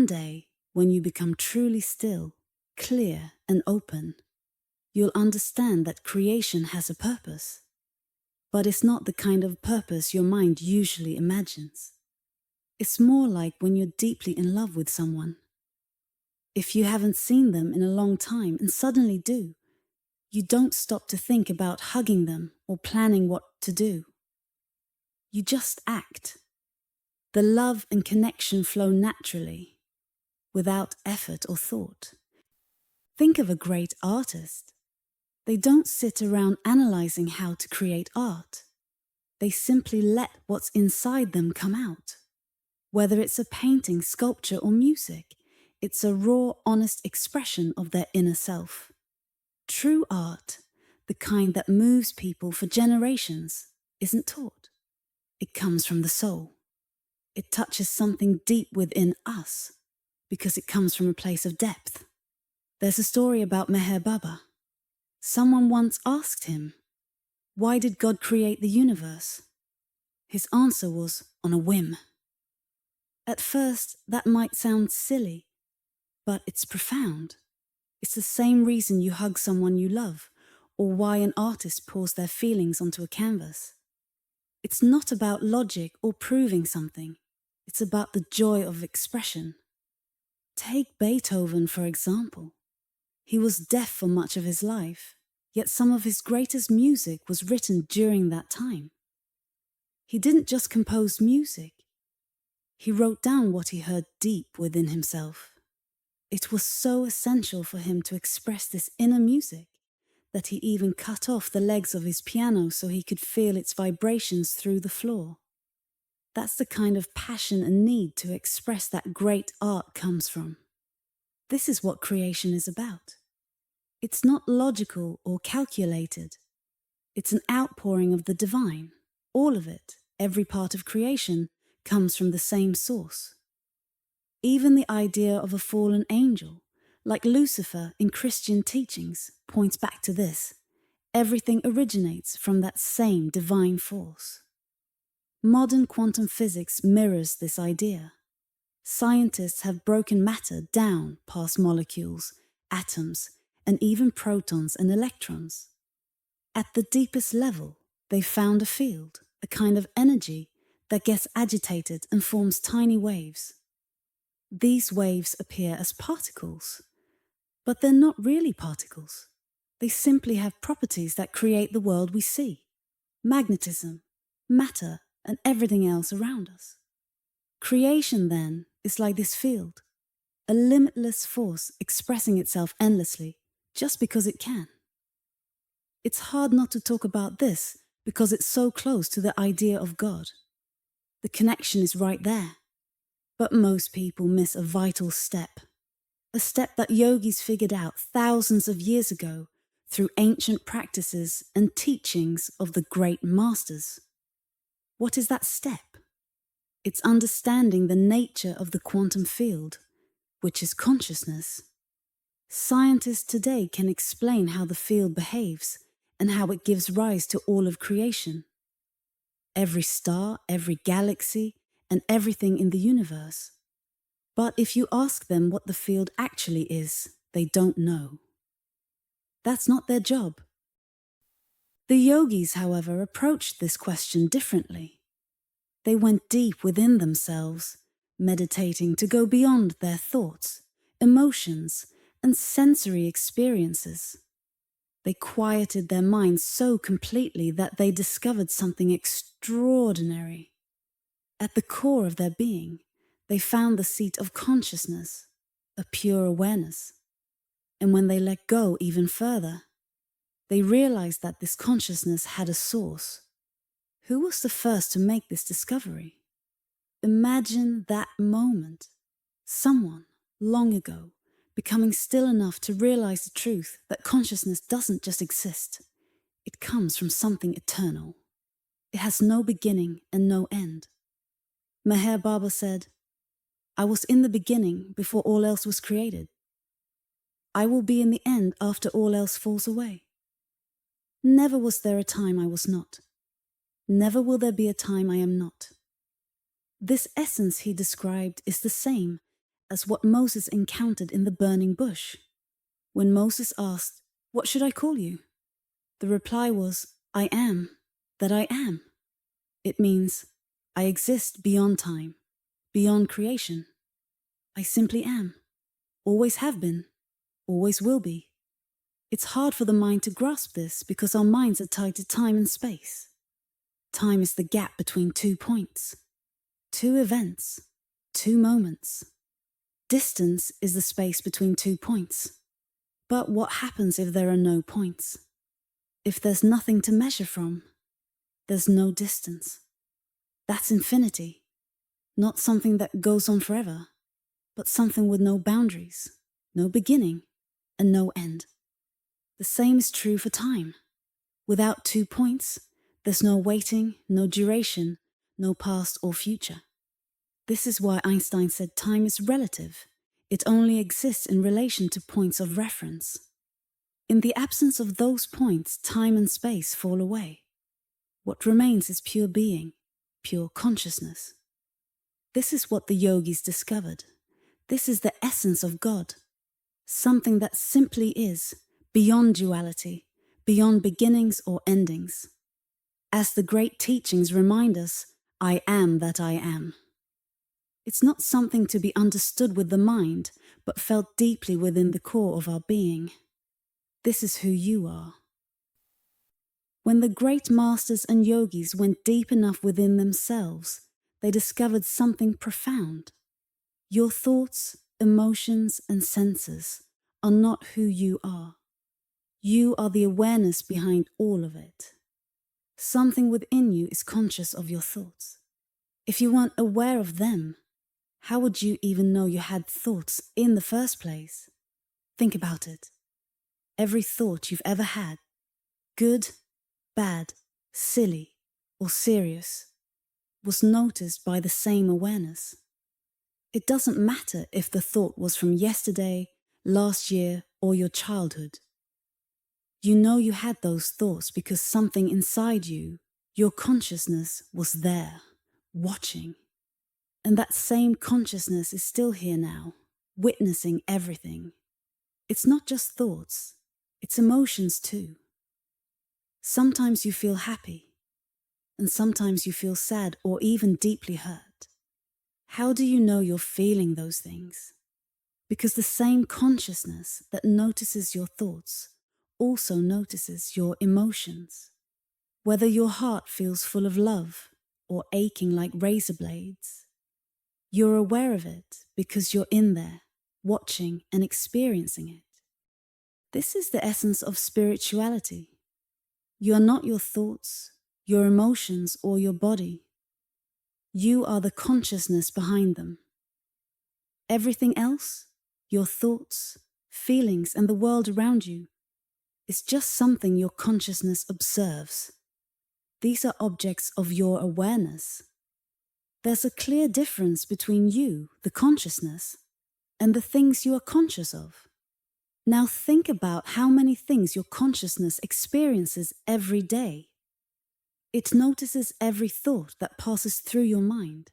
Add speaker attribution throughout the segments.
Speaker 1: One day, when you become truly still, clear and open, you'll understand that creation has a purpose. But it's not the kind of purpose your mind usually imagines. It's more like when you're deeply in love with someone. If you haven't seen them in a long time and suddenly do, you don't stop to think about hugging them or planning what to do. You just act. The love and connection flow naturally, without effort or thought. Think of a great artist. They don't sit around analyzing how to create art. They simply let what's inside them come out. Whether it's a painting, sculpture, or music, it's a raw, honest expression of their inner self. True art, the kind that moves people for generations, isn't taught. It comes from the soul. It touches something deep within us, because it comes from a place of depth. There's a story about Meher Baba. Someone once asked him, "Why did God create the universe?" His answer was, "On a whim." At first, that might sound silly, but it's profound. It's the same reason you hug someone you love, or why an artist pours their feelings onto a canvas. It's not about logic or proving something. It's about the joy of expression. Take Beethoven, for example. He was deaf for much of his life, yet some of his greatest music was written during that time. He didn't just compose music. He wrote down what he heard deep within himself. It was so essential for him to express this inner music that he even cut off the legs of his piano so he could feel its vibrations through the floor. That's the kind of passion and need to express that great art comes from. This is what creation is about. It's not logical or calculated. It's an outpouring of the divine. All of it, every part of creation, comes from the same source. Even the idea of a fallen angel, like Lucifer in Christian teachings, points back to this. Everything originates from that same divine force. Modern quantum physics mirrors this idea. Scientists have broken matter down past molecules, atoms, and even protons and electrons. At the deepest level, they found a field, a kind of energy that gets agitated and forms tiny waves. These waves appear as particles, but they're not really particles. They simply have properties that create the world we see: magnetism, matter, and everything else around us. Creation, then, is like this field, a limitless force expressing itself endlessly, just because it can. It's hard not to talk about this because it's so close to the idea of God. The connection is right there. But most people miss a vital step, a step that yogis figured out thousands of years ago through ancient practices and teachings of the great masters. What is that step? It's understanding the nature of the quantum field, which is consciousness. Scientists today can explain how the field behaves and how it gives rise to all of creation. Every star, every galaxy, and everything in the universe. But if you ask them what the field actually is, they don't know. That's not their job. The yogis, however, approached this question differently. They went deep within themselves, meditating to go beyond their thoughts, emotions, and sensory experiences. They quieted their minds so completely that they discovered something extraordinary. At the core of their being, they found the seat of consciousness, a pure awareness. And when they let go even further, they realized that this consciousness had a source. Who was the first to make this discovery? Imagine that moment. Someone, long ago, becoming still enough to realize the truth that consciousness doesn't just exist. It comes from something eternal. It has no beginning and no end. Meher Baba said, "I was in the beginning before all else was created. I will be in the end after all else falls away. Never was there a time I was not. Never will there be a time I am not." This essence he described is the same as what Moses encountered in the burning bush. When Moses asked, "What should I call you?" the reply was, "I am that I am." It means, I exist beyond time, beyond creation. I simply am, always have been, always will be. It's hard for the mind to grasp this because our minds are tied to time and space. Time is the gap between 2 points, 2 events, 2 moments. Distance is the space between 2 points. But what happens if there are no points? If there's nothing to measure from, there's no distance. That's infinity, not something that goes on forever, but something with no boundaries, no beginning, and no end. The same is true for time. Without 2 points, there's no waiting, no duration, no past or future. This is why Einstein said time is relative. It only exists in relation to points of reference. In the absence of those points, time and space fall away. What remains is pure being, pure consciousness. This is what the yogis discovered. This is the essence of God. Something that simply is, beyond duality, beyond beginnings or endings. As the great teachings remind us, I am that I am. It's not something to be understood with the mind, but felt deeply within the core of our being. This is who you are. When the great masters and yogis went deep enough within themselves, they discovered something profound. Your thoughts, emotions, and senses are not who you are. You are the awareness behind all of it. Something within you is conscious of your thoughts. If you weren't aware of them, how would you even know you had thoughts in the first place? Think about it. Every thought you've ever had, good, bad, silly, or serious, was noticed by the same awareness. It doesn't matter if the thought was from yesterday, last year, or your childhood. You know you had those thoughts because something inside you, your consciousness, was there, watching. And that same consciousness is still here now, witnessing everything. It's not just thoughts, it's emotions too. Sometimes you feel happy, and sometimes you feel sad or even deeply hurt. How do you know you're feeling those things? Because the same consciousness that notices your thoughts also notices your emotions. Whether your heart feels full of love or aching like razor blades, you're aware of it because you're in there, watching and experiencing it. This is the essence of spirituality. You are not your thoughts, your emotions, or your body. You are the consciousness behind them. Everything else, your thoughts, feelings, and the world around you, is just something your consciousness observes. These are objects of your awareness. There's a clear difference between you, the consciousness, and the things you are conscious of. Now think about how many things your consciousness experiences every day. It notices every thought that passes through your mind,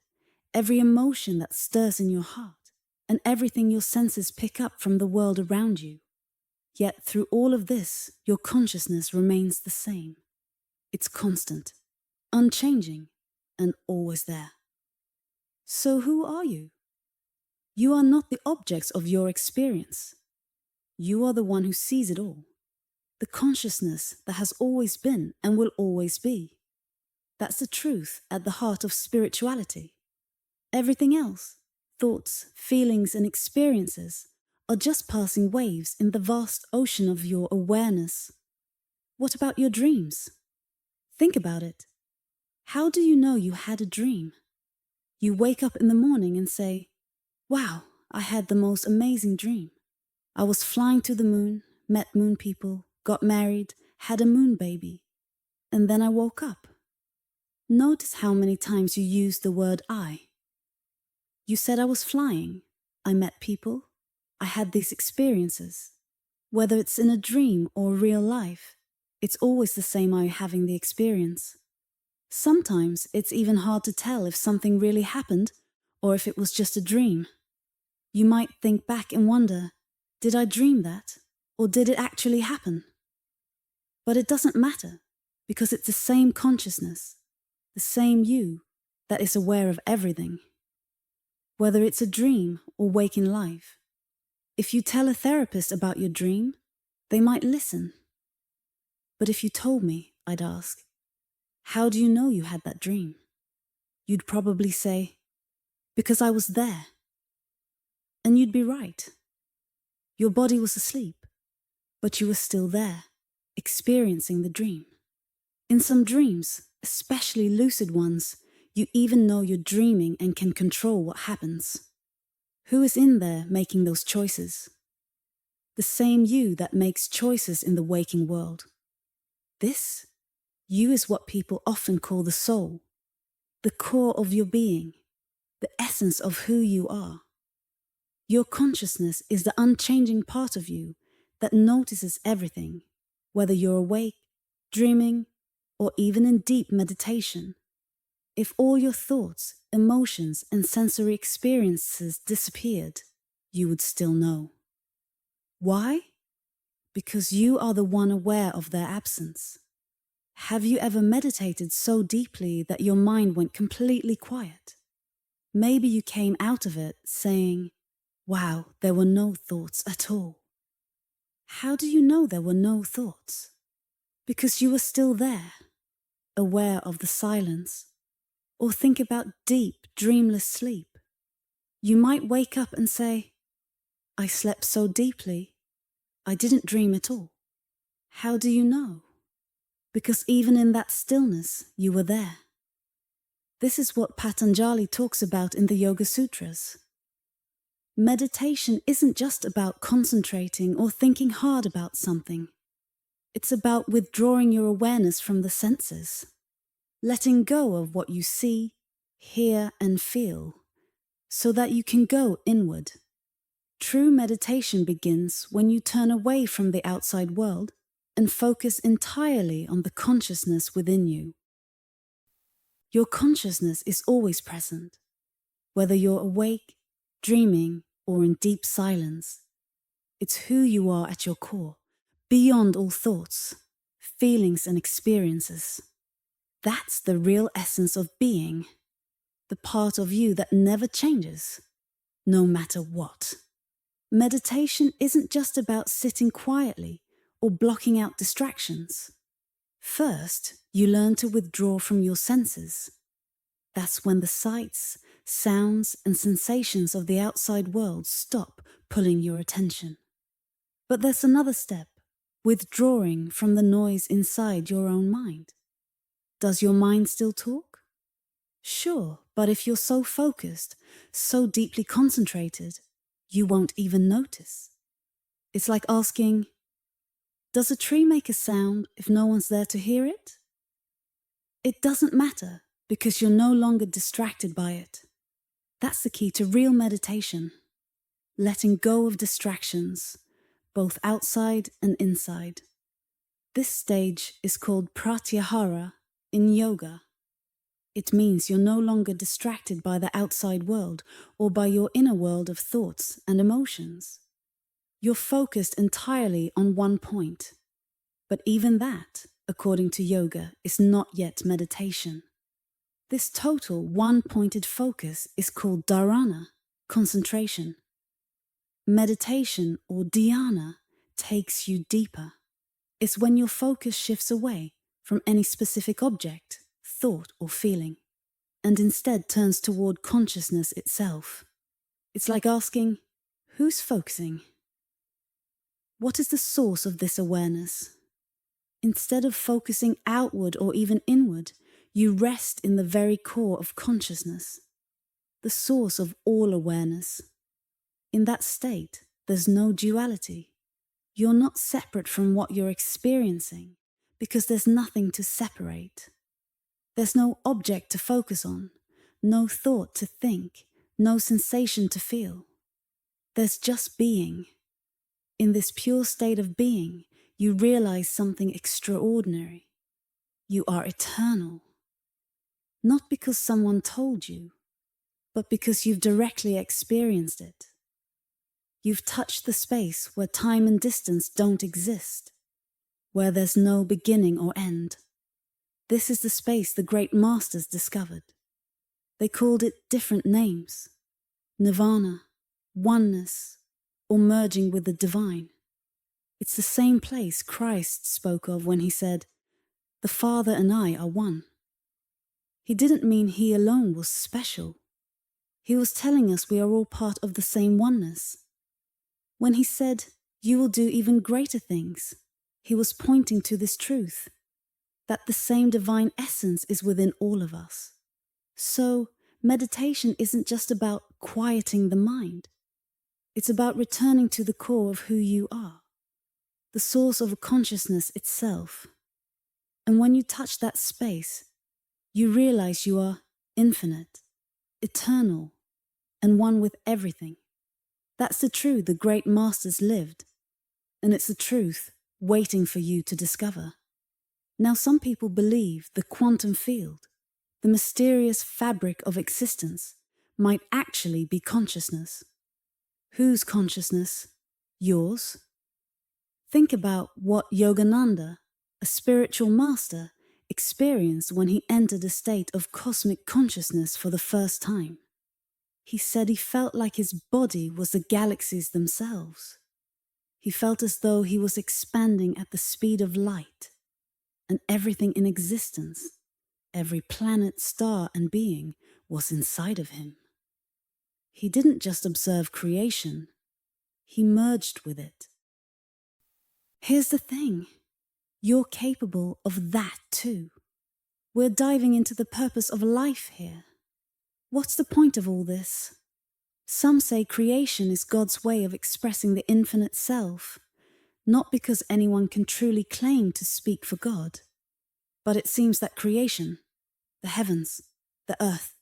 Speaker 1: every emotion that stirs in your heart, and everything your senses pick up from the world around you. Yet through all of this, your consciousness remains the same. It's constant, unchanging, and always there. So who are you? You are not the objects of your experience. You are the one who sees it all. The consciousness that has always been and will always be. That's the truth at the heart of spirituality. Everything else, thoughts, feelings, and experiences, are just passing waves in the vast ocean of your awareness. What about your dreams? Think about it. How do you know you had a dream? You wake up in the morning and say, "Wow, I had the most amazing dream. I was flying to the moon, met moon people, got married, had a moon baby, and then I woke up." Notice how many times you used the word I. You said I was flying, I met people, I had these experiences. Whether it's in a dream or real life, it's always the same I having the experience. Sometimes it's even hard to tell if something really happened or if it was just a dream. You might think back and wonder, did I dream that? Or did it actually happen? But it doesn't matter, because it's the same consciousness, the same you, that is aware of everything. Whether it's a dream or waking life, if you tell a therapist about your dream, they might listen. But if you told me, I'd ask, how do you know you had that dream? You'd probably say, because I was there. And you'd be right. Your body was asleep, but you were still there, experiencing the dream. In some dreams, especially lucid ones, you even know you're dreaming and can control what happens. Who is in there making those choices? The same you that makes choices in the waking world. This, you, is what people often call the soul, the core of your being, the essence of who you are. Your consciousness is the unchanging part of you that notices everything, whether you're awake, dreaming, or even in deep meditation. If all your thoughts, emotions, and sensory experiences disappeared, you would still know. Why? Because you are the one aware of their absence. Have you ever meditated so deeply that your mind went completely quiet? Maybe you came out of it saying, wow, there were no thoughts at all. How do you know there were no thoughts? Because you were still there, aware of the silence. Or think about deep, dreamless sleep. You might wake up and say, I slept so deeply, I didn't dream at all. How do you know? Because even in that stillness, you were there. This is what Patanjali talks about in the Yoga Sutras. Meditation isn't just about concentrating or thinking hard about something. It's about withdrawing your awareness from the senses, letting go of what you see, hear, and feel, so that you can go inward. True meditation begins when you turn away from the outside world and focus entirely on the consciousness within you. Your consciousness is always present, whether you're awake, dreaming, or in deep silence. It's who you are at your core, beyond all thoughts, feelings, and experiences. That's the real essence of being, the part of you that never changes, no matter what. Meditation isn't just about sitting quietly or blocking out distractions. First, you learn to withdraw from your senses. That's when the sights, sounds, and sensations of the outside world stop pulling your attention. But there's another step, withdrawing from the noise inside your own mind. Does your mind still talk? Sure, but if you're so focused, so deeply concentrated, you won't even notice. It's like asking, does a tree make a sound if no one's there to hear it? It doesn't matter because you're no longer distracted by it. That's the key to real meditation, letting go of distractions, both outside and inside. This stage is called pratyahara in yoga. It means you're no longer distracted by the outside world or by your inner world of thoughts and emotions. You're focused entirely on one point. But even that, according to yoga, is not yet meditation. This total one-pointed focus is called dharana, concentration. Meditation, or dhyana, takes you deeper. It's when your focus shifts away from any specific object, thought, or feeling, and instead turns toward consciousness itself. It's like asking, who's focusing? What is the source of this awareness? Instead of focusing outward or even inward, you rest in the very core of consciousness, the source of all awareness. In that state, there's no duality. You're not separate from what you're experiencing because there's nothing to separate. There's no object to focus on, no thought to think, no sensation to feel. There's just being. In this pure state of being, you realize something extraordinary. You are eternal. Not because someone told you, but because you've directly experienced it. You've touched the space where time and distance don't exist, where there's no beginning or end. This is the space the great masters discovered. They called it different names: nirvana, oneness, or merging with the divine. It's the same place Christ spoke of when he said, "The Father and I are one." He didn't mean he alone was special. He was telling us we are all part of the same oneness. When he said, "You will do even greater things," he was pointing to this truth, that the same divine essence is within all of us. So, meditation isn't just about quieting the mind. It's about returning to the core of who you are, the source of consciousness itself. And when you touch that space, you realize you are infinite, eternal, and one with everything. That's the truth the great masters lived, and it's the truth waiting for you to discover. Now, some people believe the quantum field, the mysterious fabric of existence, might actually be consciousness. Whose consciousness? Yours? Think about what Yogananda, a spiritual master, experienced when he entered a state of cosmic consciousness for the first time. He said he felt like his body was the galaxies themselves. He felt as though he was expanding at the speed of light, and everything in existence, every planet, star, and being, was inside of him. He didn't just observe creation, he merged with it. Here's the thing, you're capable of that too. We're diving into the purpose of life here. What's the point of all this? Some say creation is God's way of expressing the infinite self, not because anyone can truly claim to speak for God, but it seems that creation, the heavens, the earth,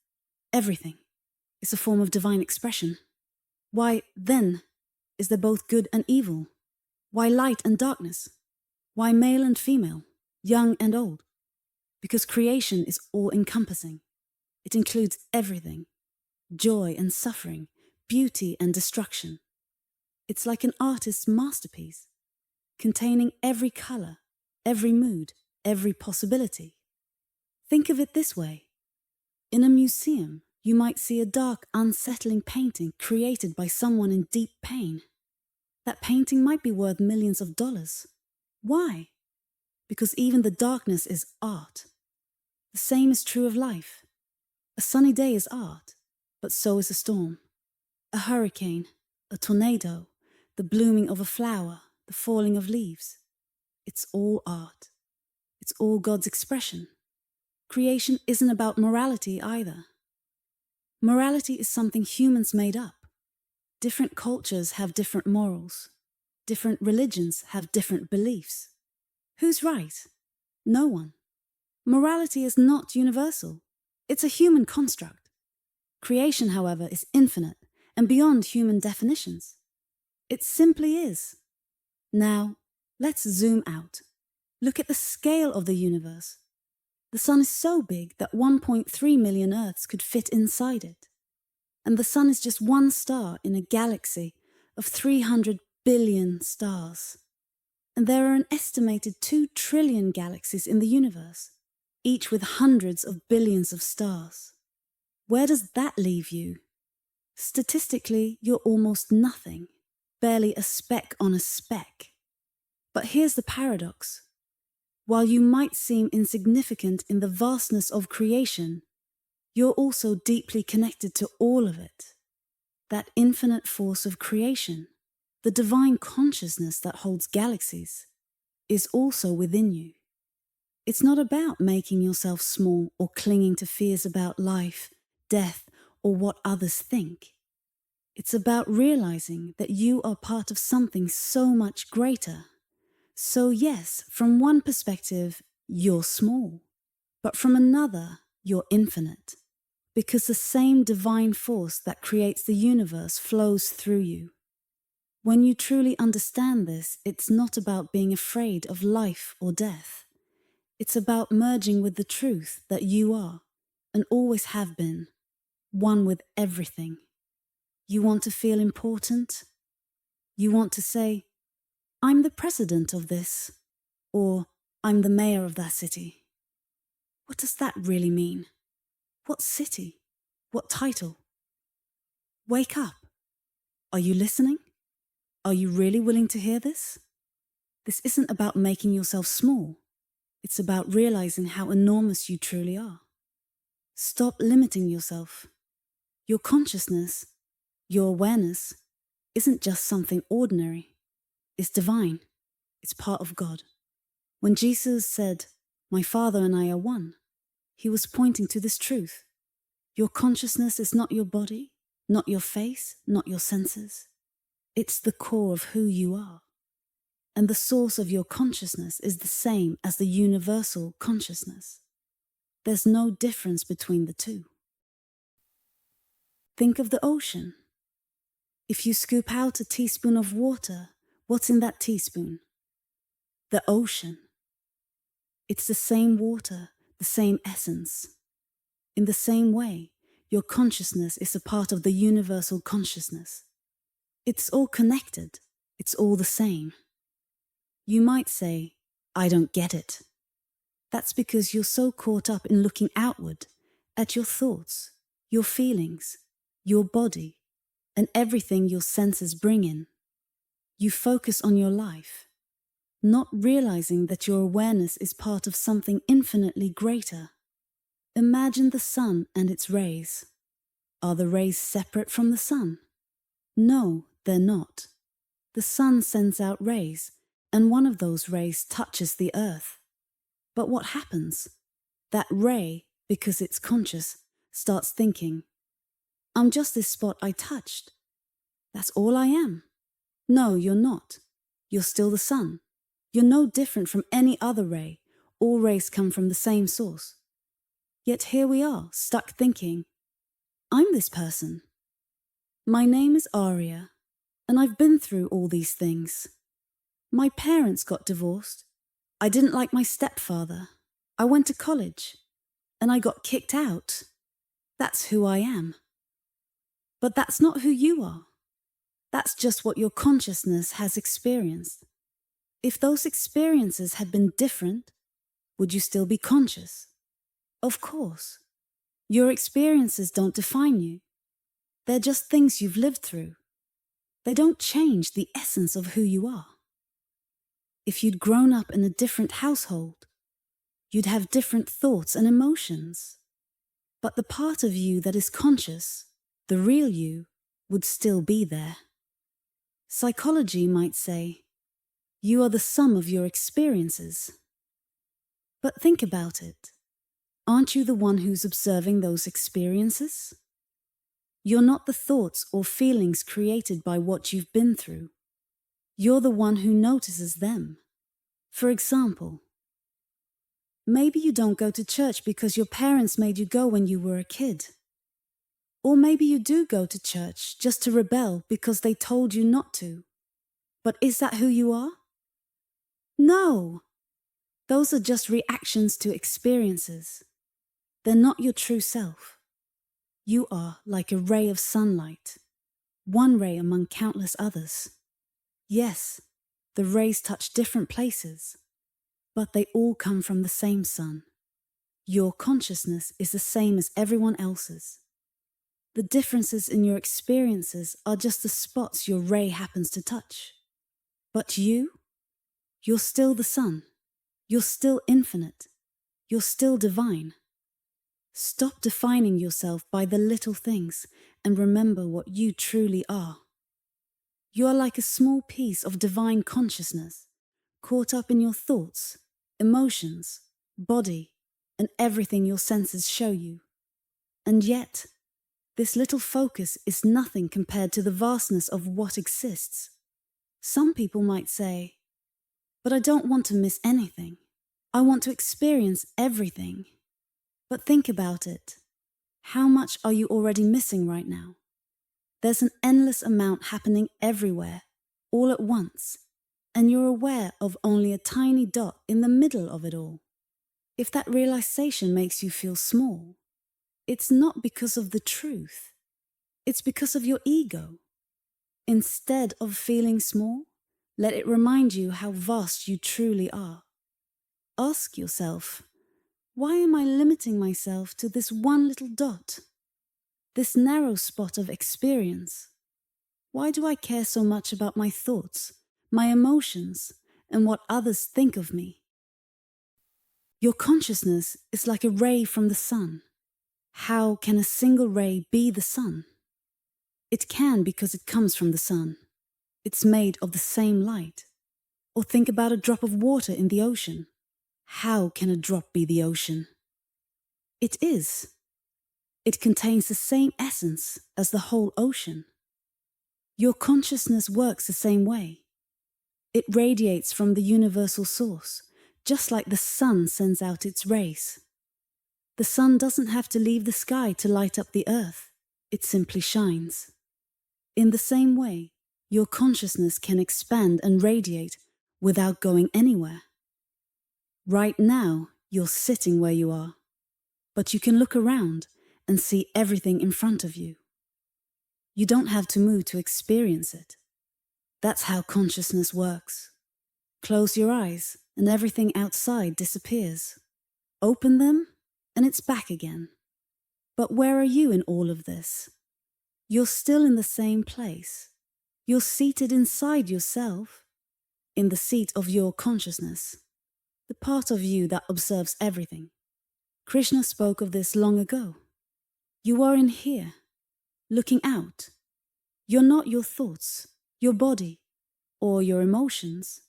Speaker 1: everything, is a form of divine expression. Why, then, is there both good and evil? Why light and darkness? Why male and female, young and old? Because creation is all-encompassing. It includes everything, joy and suffering, beauty and destruction. It's like an artist's masterpiece, containing every color, every mood, every possibility. Think of it this way. In a museum, you might see a dark, unsettling painting created by someone in deep pain. That painting might be worth millions of dollars. Why? Because even the darkness is art. The same is true of life. A sunny day is art, but so is a storm. A hurricane, a tornado, the blooming of a flower, the falling of leaves. It's all art. It's all God's expression. Creation isn't about morality either. Morality is something humans made up. Different cultures have different morals. Different religions have different beliefs. Who's right? No one. Morality is not universal. It's a human construct. Creation, however, is infinite and beyond human definitions. It simply is. Now, let's zoom out. Look at the scale of the universe. The sun is so big that 1.3 million Earths could fit inside it. And the sun is just one star in a galaxy of 300 billion stars. And there are an estimated 2 trillion galaxies in the universe, each with hundreds of billions of stars. Where does that leave you? Statistically, you're almost nothing, barely a speck on a speck. But here's the paradox. While you might seem insignificant in the vastness of creation, you're also deeply connected to all of it. That infinite force of creation, the divine consciousness that holds galaxies, is also within you. It's not about making yourself small or clinging to fears about life, death, or what others think. It's about realizing that you are part of something so much greater. So yes, from one perspective, you're small, but from another, you're infinite, because the same divine force that creates the universe flows through you. When you truly understand this, it's not about being afraid of life or death. It's about merging with the truth that you are, and always have been, one with everything. You want to feel important? You want to say, I'm the president of this, or I'm the mayor of that city. What does that really mean? What city? What title? Wake up. Are you listening? Are you really willing to hear this? This isn't about making yourself small. It's about realizing how enormous you truly are. Stop limiting yourself. Your consciousness, your awareness, isn't just something ordinary. It's divine. It's part of God. When Jesus said, "My Father and I are one," he was pointing to this truth. Your consciousness is not your body, not your face, not your senses. It's the core of who you are. And the source of your consciousness is the same as the universal consciousness. There's no difference between the two. Think of the ocean. If you scoop out a teaspoon of water, what's in that teaspoon? The ocean. It's the same water, the same essence. In the same way, your consciousness is a part of the universal consciousness. It's all connected. It's all the same. You might say, I don't get it. That's because you're so caught up in looking outward at your thoughts, your feelings, your body, and everything your senses bring in. You focus on your life, not realizing that your awareness is part of something infinitely greater. Imagine the sun and its rays. Are the rays separate from the sun? No, they're not. The sun sends out rays, and one of those rays touches the earth. But what happens? That ray, because it's conscious, starts thinking, I'm just this spot I touched. That's all I am. No, you're not. You're still the sun. You're no different from any other ray. All rays come from the same source. Yet here we are, stuck thinking, I'm this person. My name is Aria, and I've been through all these things. My parents got divorced. I didn't like my stepfather. I went to college, and I got kicked out. That's who I am. But that's not who you are. That's just what your consciousness has experienced. If those experiences had been different, would you still be conscious? Of course. Your experiences don't define you. They're just things you've lived through. They don't change the essence of who you are. If you'd grown up in a different household, you'd have different thoughts and emotions. But the part of you that is conscious, the real you, would still be there. Psychology might say, you are the sum of your experiences. But think about it. Aren't you the one who's observing those experiences? You're not the thoughts or feelings created by what you've been through. You're the one who notices them. For example, maybe you don't go to church because your parents made you go when you were a kid. Or maybe you do go to church just to rebel because they told you not to. But is that who you are? No. Those are just reactions to experiences. They're not your true self. You are like a ray of sunlight, one ray among countless others. Yes, the rays touch different places, but they all come from the same sun. Your consciousness is the same as everyone else's. The differences in your experiences are just the spots your ray happens to touch. But you're still the sun. You're still infinite. You're still divine. Stop defining yourself by the little things and remember what you truly are. You are like a small piece of divine consciousness, caught up in your thoughts, emotions, body, and everything your senses show you. And yet, this little focus is nothing compared to the vastness of what exists. Some people might say, but I don't want to miss anything. I want to experience everything. But think about it. How much are you already missing right now? There's an endless amount happening everywhere, all at once, and you're aware of only a tiny dot in the middle of it all. If that realization makes you feel small, it's not because of the truth. It's because of your ego. Instead of feeling small, let it remind you how vast you truly are. Ask yourself, why am I limiting myself to this one little dot? This narrow spot of experience? Why do I care so much about my thoughts, my emotions, and what others think of me? Your consciousness is like a ray from the sun. How can a single ray be the sun? It can because it comes from the sun. It's made of the same light. Or think about a drop of water in the ocean. How can a drop be the ocean? It is. It contains the same essence as the whole ocean. Your consciousness works the same way. It radiates from the universal source, just like the sun sends out its rays. The sun doesn't have to leave the sky to light up the earth. It simply shines. In the same way, your consciousness can expand and radiate without going anywhere. Right now, you're sitting where you are, but you can look around and see everything in front of you. You don't have to move to experience it. That's how consciousness works. Close your eyes and everything outside disappears. Open them and it's back again. But where are you in all of this? You're still in the same place. You're seated inside yourself, in the seat of your consciousness, the part of you that observes everything. Krishna spoke of this long ago. You are in here, looking out. You're not your thoughts, your body, or your emotions.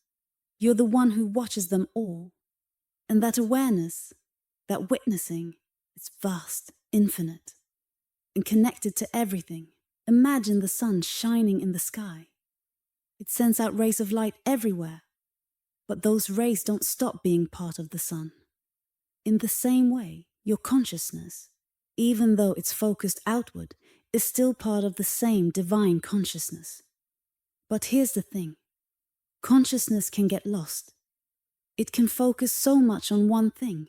Speaker 1: You're the one who watches them all. And that awareness, that witnessing, is vast, infinite, and connected to everything. Imagine the sun shining in the sky. It sends out rays of light everywhere, but those rays don't stop being part of the sun. In the same way, your consciousness, even though it's focused outward, is still part of the same divine consciousness. But here's the thing. Consciousness can get lost. It can focus so much on one thing,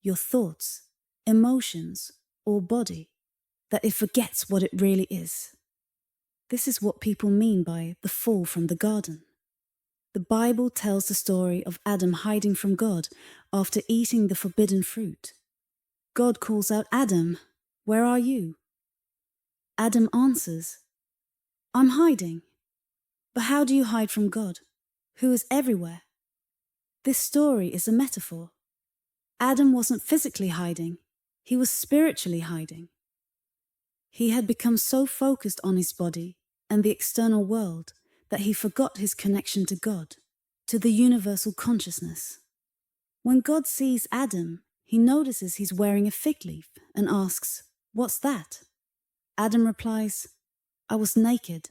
Speaker 1: your thoughts, emotions, or body, that it forgets what it really is. This is what people mean by the fall from the garden. The Bible tells the story of Adam hiding from God after eating the forbidden fruit. God calls out, "Adam, where are you?" Adam answers, "I'm hiding." But how do you hide from God, who is everywhere? This story is a metaphor. Adam wasn't physically hiding, he was spiritually hiding. He had become so focused on his body and the external world that he forgot his connection to God, to the universal consciousness. When God sees Adam, he notices he's wearing a fig leaf and asks, "What's that?" Adam replies, "I was naked,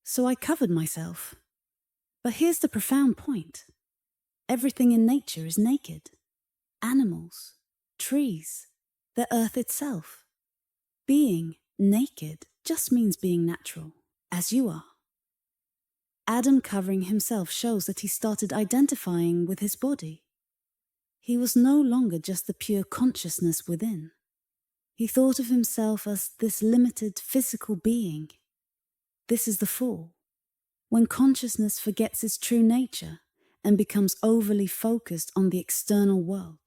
Speaker 1: so I covered myself." But here's the profound point. Everything in nature is naked. Animals, trees, the earth itself. Being naked just means being natural, as you are. Adam covering himself shows that he started identifying with his body. He was no longer just the pure consciousness within. He thought of himself as this limited physical being. This is the fall. When consciousness forgets its true nature and becomes overly focused on the external world.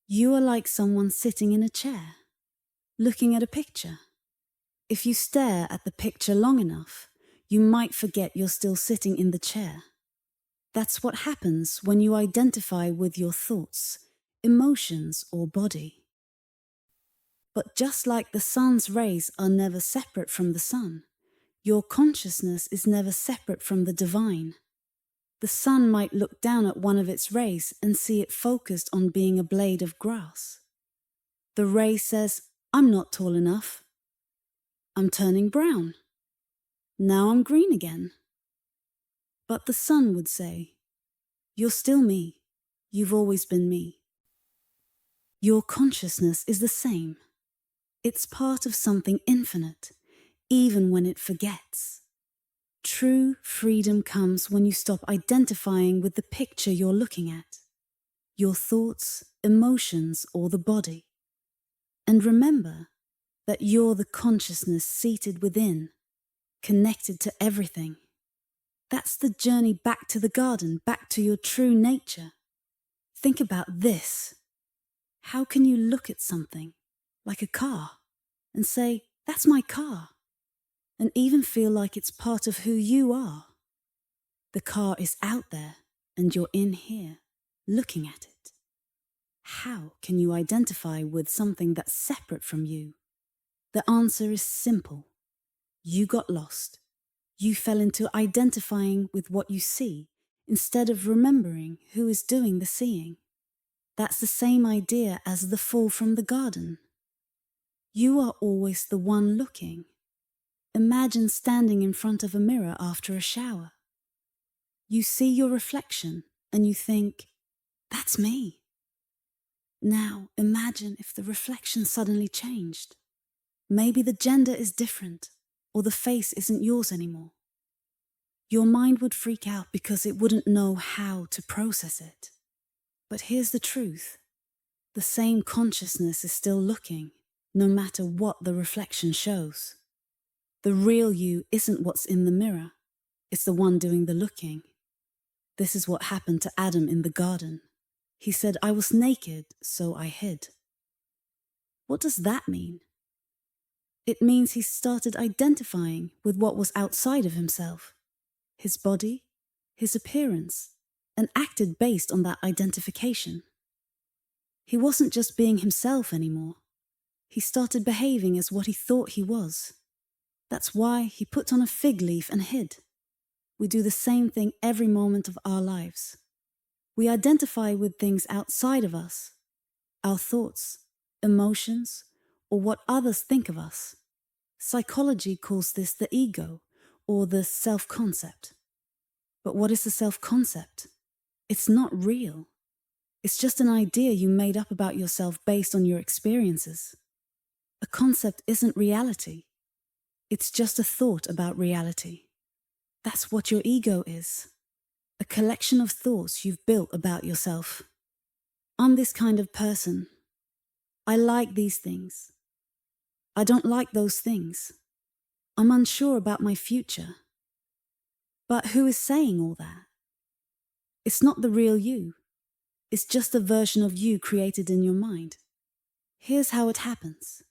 Speaker 1: You are like someone sitting in a chair, looking at a picture. If you stare at the picture long enough, you might forget you're still sitting in the chair. That's what happens when you identify with your thoughts, emotions, or body. But just like the sun's rays are never separate from the sun, your consciousness is never separate from the divine. The sun might look down at one of its rays and see it focused on being a blade of grass. The ray says, "I'm not tall enough. I'm turning brown. Now I'm green again." But the sun would say, "You're still me. You've always been me." Your consciousness is the same. It's part of something infinite, even when it forgets. True freedom comes when you stop identifying with the picture you're looking at, your thoughts, emotions, or the body. And remember that you're the consciousness seated within, connected to everything. That's the journey back to the garden, back to your true nature. Think about this. How can you look at something, like a car, and say, that's my car, and even feel like it's part of who you are? The car is out there, and you're in here, looking at it. How can you identify with something that's separate from you? The answer is simple. You got lost. You fell into identifying with what you see instead of remembering who is doing the seeing. That's the same idea as the fall from the garden. You are always the one looking. Imagine standing in front of a mirror after a shower. You see your reflection and you think, that's me. Now imagine if the reflection suddenly changed. Maybe the gender is different, or the face isn't yours anymore. Your mind would freak out because it wouldn't know how to process it. But here's the truth. The same consciousness is still looking, no matter what the reflection shows. The real you isn't what's in the mirror. It's the one doing the looking. This is what happened to Adam in the garden. He said, I was naked, so I hid. What does that mean? It means he started identifying with what was outside of himself, his body, his appearance, and acted based on that identification. He wasn't just being himself anymore. He started behaving as what he thought he was. That's why he put on a fig leaf and hid. We do the same thing every moment of our lives. We identify with things outside of us, our thoughts, emotions, or what others think of us. Psychology calls this the ego, or the self-concept. But what is the self-concept? It's not real. It's just an idea you made up about yourself based on your experiences. A concept isn't reality. It's just a thought about reality. That's what your ego is. A collection of thoughts you've built about yourself. I'm this kind of person. I like these things. I don't like those things. I'm unsure about my future. But who is saying all that? It's not the real you. It's just a version of you created in your mind. Here's how it happens.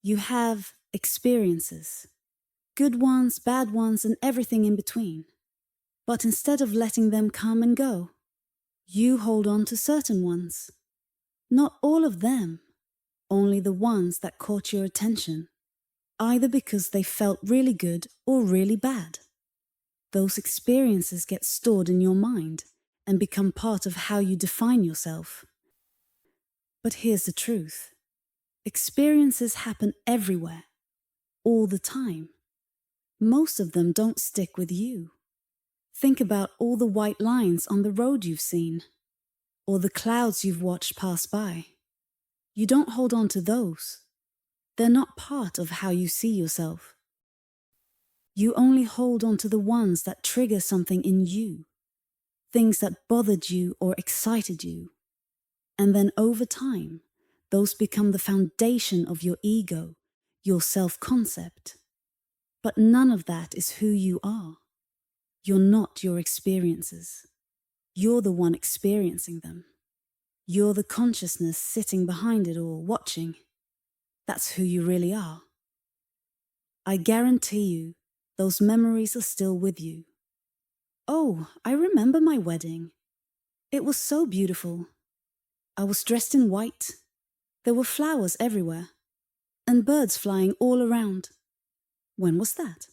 Speaker 1: You have experiences. Good ones, bad ones, and everything in between. But instead of letting them come and go, you hold on to certain ones. Not all of them, only the ones that caught your attention, either because they felt really good or really bad. Those experiences get stored in your mind and become part of how you define yourself. But here's the truth. Experiences happen everywhere, all the time. Most of them don't stick with you. Think about all the white lines on the road you've seen, or the clouds you've watched pass by. You don't hold on to those. They're not part of how you see yourself. You only hold on to the ones that trigger something in you, things that bothered you or excited you. And then over time, those become the foundation of your ego, your self-concept. But none of that is who you are. You're not your experiences. You're the one experiencing them. You're the consciousness sitting behind it all, watching. That's who you really are. I guarantee you, those memories are still with you. Oh, I remember my wedding. It was so beautiful. I was dressed in white. There were flowers everywhere, and birds flying all around. When was that?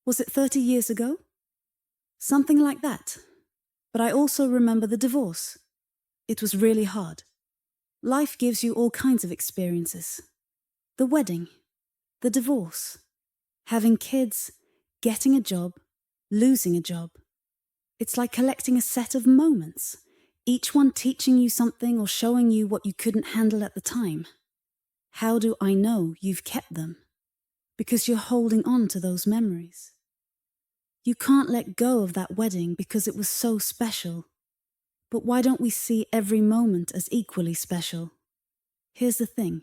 Speaker 1: Was it 30 years ago? Something like that. But I also remember the divorce. It was really hard. Life gives you all kinds of experiences. The wedding, the divorce, having kids, getting a job, losing a job. It's like collecting a set of moments, each one teaching you something or showing you what you couldn't handle at the time. How do I know you've kept them? Because you're holding on to those memories. You can't let go of that wedding because it was so special. But why don't we see every moment as equally special? Here's the thing.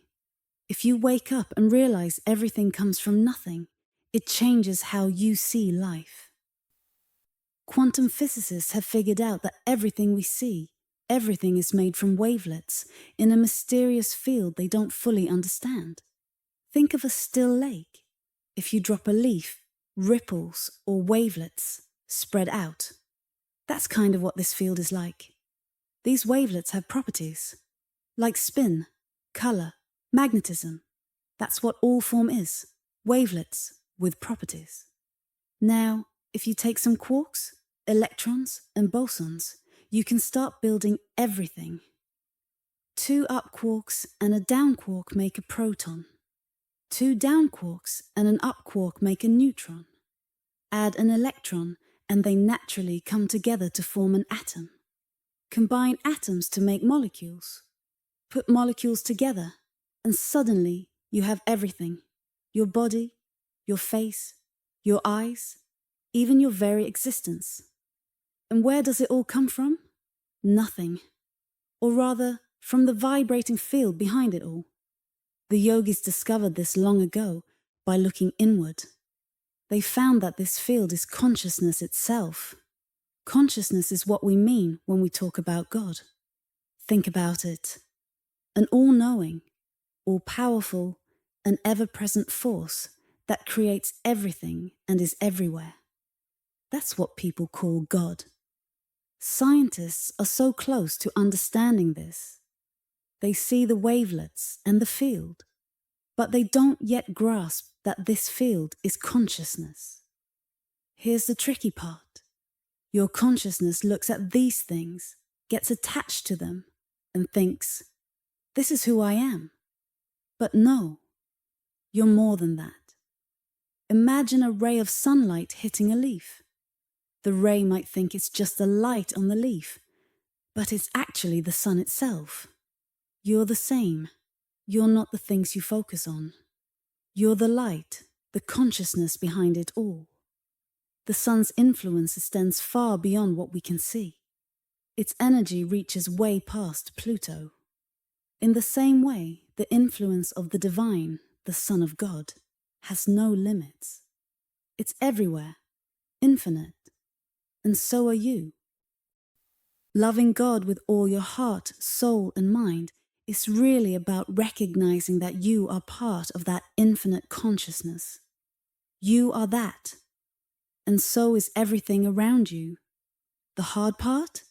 Speaker 1: If you wake up and realize everything comes from nothing, it changes how you see life. Quantum physicists have figured out that everything we see, everything is made from wavelets in a mysterious field they don't fully understand. Think of a still lake. If you drop a leaf, ripples or wavelets spread out. That's kind of what this field is like. These wavelets have properties, like spin, color, magnetism. That's what all form is, wavelets with properties. Now, if you take some quarks, electrons, and bosons, you can start building everything. 2 up quarks and a down quark make a proton. 2 down quarks and an up quark make a neutron. Add an electron and they naturally come together to form an atom. Combine atoms to make molecules. Put molecules together and suddenly you have everything. Your body, your face, your eyes, even your very existence. And where does it all come from? Nothing. Or rather, from the vibrating field behind it all. The yogis discovered this long ago by looking inward. They found that this field is consciousness itself. Consciousness is what we mean when we talk about God. Think about it. An all-knowing, all-powerful, and ever-present force that creates everything and is everywhere. That's what people call God. Scientists are so close to understanding this. They see the wavelets and the field, but they don't yet grasp that this field is consciousness. Here's the tricky part. Your consciousness looks at these things, gets attached to them, and thinks, this is who I am. But no, you're more than that. Imagine a ray of sunlight hitting a leaf. The ray might think it's just the light on the leaf, but it's actually the sun itself. You're the same. You're not the things you focus on. You're the light, the consciousness behind it all. The sun's influence extends far beyond what we can see. Its energy reaches way past Pluto. In the same way, the influence of the divine, the Son of God, has no limits. It's everywhere, infinite, and so are you. Loving God with all your heart, soul, and mind is really about recognizing that you are part of that infinite consciousness. You are that, and so is everything around you. The hard part?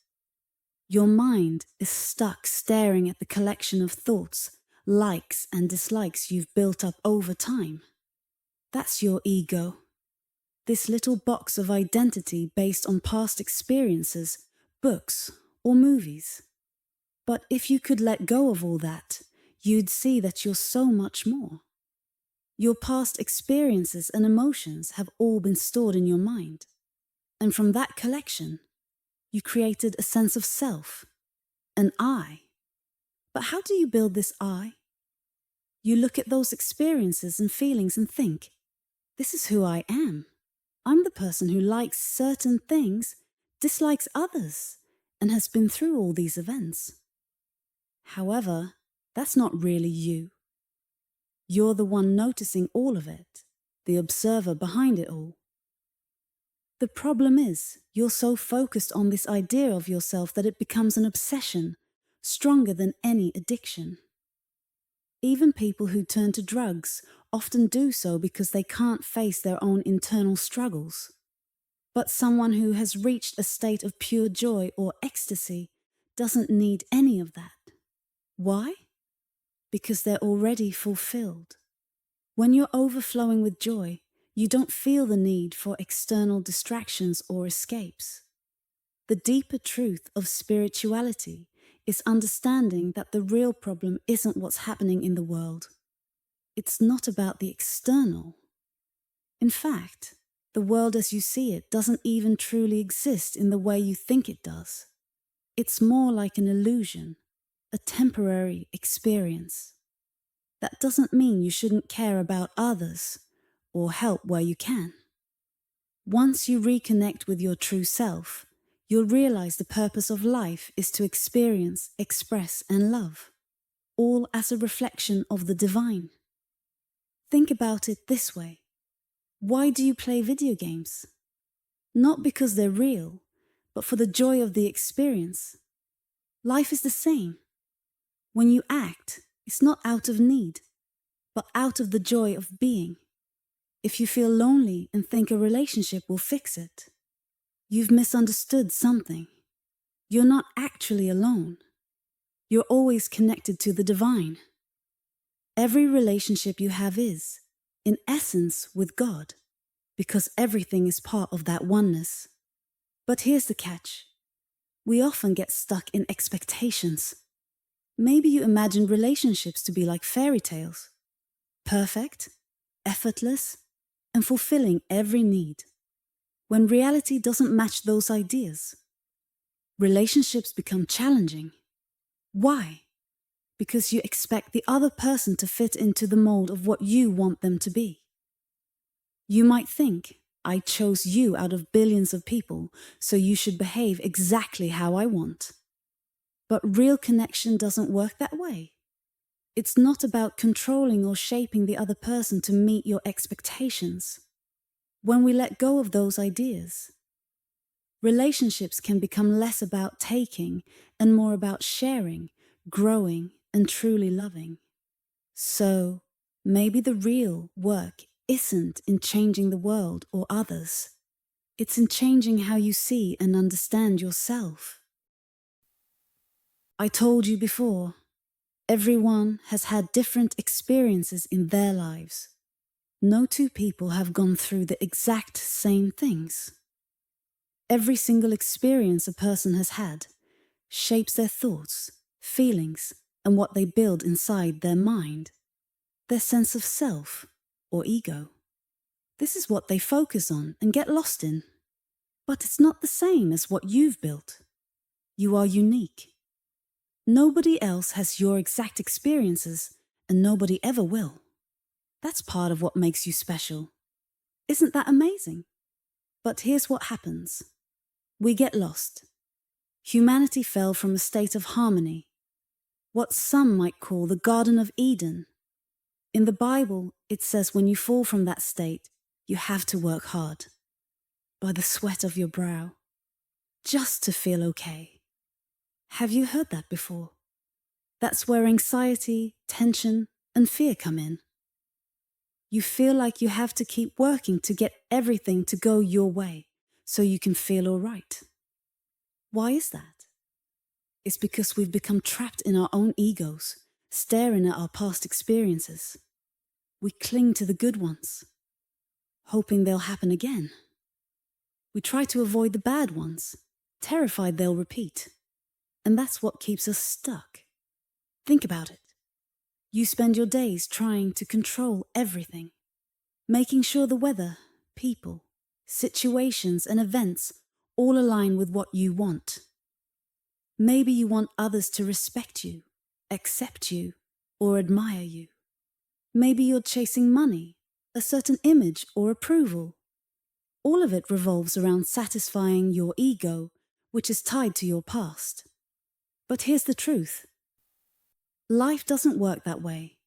Speaker 1: Your mind is stuck staring at the collection of thoughts, likes and dislikes you've built up over time. That's your ego. This little box of identity based on past experiences, books, or movies. But if you could let go of all that, you'd see that you're so much more. Your past experiences and emotions have all been stored in your mind. And from that collection, you created a sense of self, an I. But how do you build this I? You look at those experiences and feelings and think, this is who I am. I'm the person who likes certain things, dislikes others, and has been through all these events. However, that's not really you. You're the one noticing all of it, the observer behind it all. The problem is, you're so focused on this idea of yourself that it becomes an obsession, stronger than any addiction. Even people who turn to drugs often do so because they can't face their own internal struggles. But someone who has reached a state of pure joy or ecstasy doesn't need any of that. Why? Because they're already fulfilled. When you're overflowing with joy, you don't feel the need for external distractions or escapes. The deeper truth of spirituality is understanding that the real problem isn't what's happening in the world. It's not about the external. In fact, the world as you see it doesn't even truly exist in the way you think it does. It's more like an illusion, a temporary experience. That doesn't mean you shouldn't care about others or help where you can. Once you reconnect with your true self, you'll realize the purpose of life is to experience, express, and love, all as a reflection of the divine. Think about it this way. Why do you play video games? Not because they're real, but for the joy of the experience. Life is the same. When you act, it's not out of need, but out of the joy of being. If you feel lonely and think a relationship will fix it, you've misunderstood something. You're not actually alone. You're always connected to the divine. Every relationship you have is, in essence, with God, because everything is part of that oneness. But here's the catch. We often get stuck in expectations. Maybe you imagine relationships to be like fairy tales. Perfect, effortless, and fulfilling every need. When reality doesn't match those ideas, relationships become challenging. Why? Because you expect the other person to fit into the mold of what you want them to be. You might think, I chose you out of billions of people, so you should behave exactly how I want. But real connection doesn't work that way. It's not about controlling or shaping the other person to meet your expectations. When we let go of those ideas, relationships can become less about taking and more about sharing, growing, and truly loving. So, maybe the real work isn't in changing the world or others. It's in changing how you see and understand yourself. I told you before, everyone has had different experiences in their lives. No two people have gone through the exact same things. Every single experience a person has had shapes their thoughts, feelings, and what they build inside their mind, their sense of self or ego. This is what they focus on and get lost in. But it's not the same as what you've built. You are unique. Nobody else has your exact experiences, and nobody ever will. That's part of what makes you special. Isn't that amazing? But here's what happens. We get lost. Humanity fell from a state of harmony, what some might call the Garden of Eden. In the Bible, it says when you fall from that state, you have to work hard, by the sweat of your brow, just to feel okay. Have you heard that before? That's where anxiety, tension, and fear come in. You feel like you have to keep working to get everything to go your way so you can feel all right. Why is that? It's because we've become trapped in our own egos, staring at our past experiences. We cling to the good ones, hoping they'll happen again. We try to avoid the bad ones, terrified they'll repeat. And that's what keeps us stuck. Think about it. You spend your days trying to control everything, making sure the weather, people, situations, and events all align with what you want. Maybe you want others to respect you, accept you, or admire you. Maybe you're chasing money, a certain image, or approval. All of it revolves around satisfying your ego, which is tied to your past. But here's the truth. Life doesn't work that way.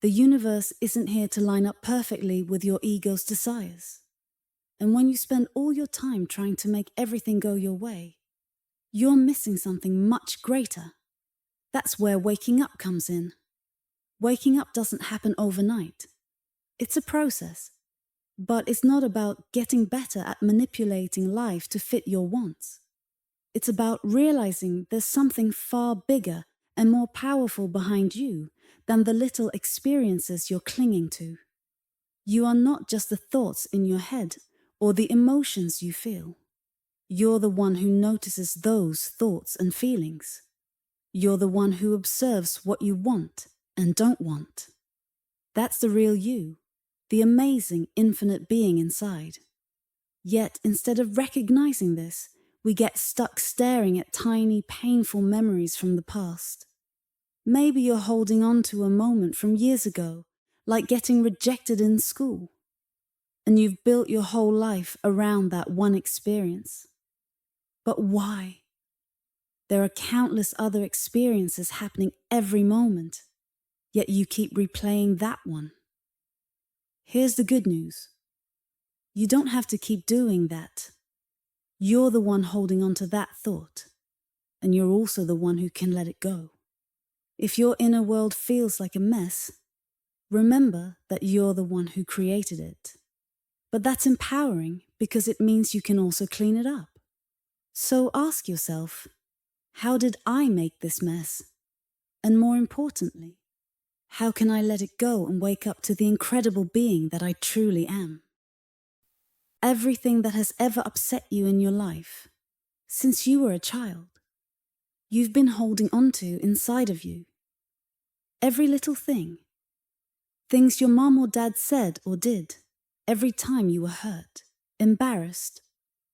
Speaker 1: The universe isn't here to line up perfectly with your ego's desires. And when you spend all your time trying to make everything go your way, you're missing something much greater. That's where waking up comes in. Waking up doesn't happen overnight. It's a process. But it's not about getting better at manipulating life to fit your wants. It's about realizing there's something far bigger and more powerful behind you than the little experiences you're clinging to. You are not just the thoughts in your head or the emotions you feel. You're the one who notices those thoughts and feelings. You're the one who observes what you want and don't want. That's the real you, the amazing infinite being inside. Yet instead of recognizing this, we get stuck staring at tiny, painful memories from the past. Maybe you're holding on to a moment from years ago, like getting rejected in school. And you've built your whole life around that one experience. But why? There are countless other experiences happening every moment, yet you keep replaying that one. Here's the good news. You don't have to keep doing that. You're the one holding on to that thought, and you're also the one who can let it go. If your inner world feels like a mess, remember that you're the one who created it. But that's empowering because it means you can also clean it up. So ask yourself, how did I make this mess? And more importantly, how can I let it go and wake up to the incredible being that I truly am? Everything that has ever upset you in your life, since you were a child, you've been holding on to inside of you. Every little thing, things your mom or dad said or did, every time you were hurt, embarrassed,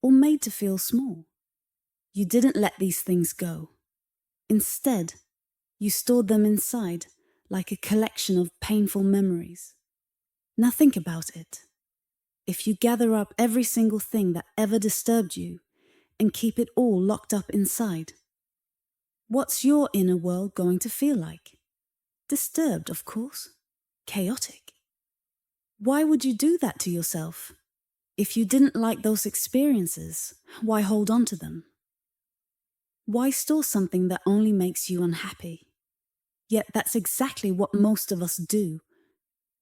Speaker 1: or made to feel small. You didn't let these things go. Instead, you stored them inside like a collection of painful memories. Now think about it. If you gather up every single thing that ever disturbed you and keep it all locked up inside, what's your inner world going to feel like? Disturbed, of course. Chaotic. Why would you do that to yourself? If you didn't like those experiences, why hold on to them? Why store something that only makes you unhappy? Yet that's exactly what most of us do.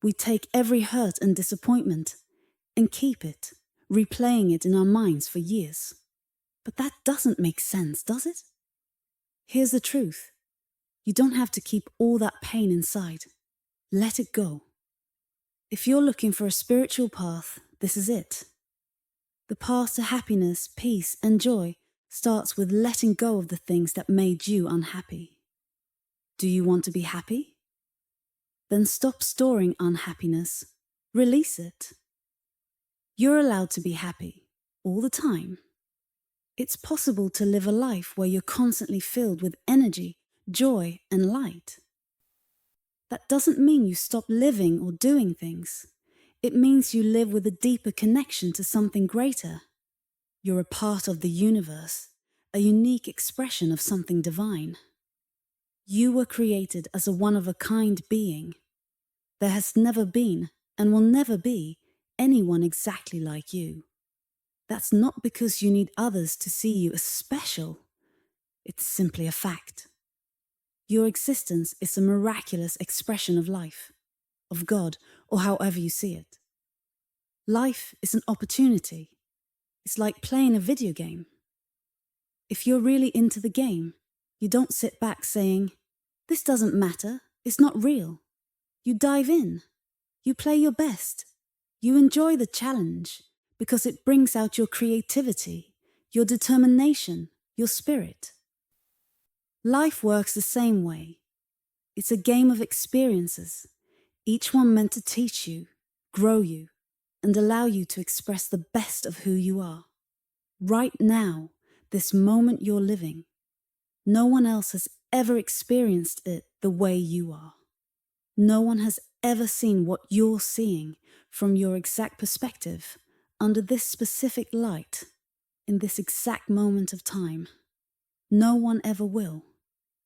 Speaker 1: We take every hurt and disappointment and keep it, replaying it in our minds for years. But that doesn't make sense, does it? Here's the truth. You don't have to keep all that pain inside. Let it go. If you're looking for a spiritual path, this is it. The path to happiness, peace, and joy starts with letting go of the things that made you unhappy. Do you want to be happy? Then stop storing unhappiness. Release it. You're allowed to be happy, all the time. It's possible to live a life where you're constantly filled with energy, joy, and light. That doesn't mean you stop living or doing things. It means you live with a deeper connection to something greater. You're a part of the universe, a unique expression of something divine. You were created as a one-of-a-kind being. There has never been, and will never be, anyone exactly like you. That's not because you need others to see you as special. It's simply a fact. Your existence is a miraculous expression of life, of God, or however you see it. Life is an opportunity. It's like playing a video game. If you're really into the game, you don't sit back saying, "This doesn't matter, it's not real." You dive in. You play your best. You enjoy the challenge because it brings out your creativity, your determination, your spirit. Life works the same way. It's a game of experiences, each one meant to teach you, grow you, and allow you to express the best of who you are. Right now, this moment you're living, no one else has ever experienced it the way you are. No one has ever seen what you're seeing from your exact perspective, under this specific light, in this exact moment of time. No one ever will.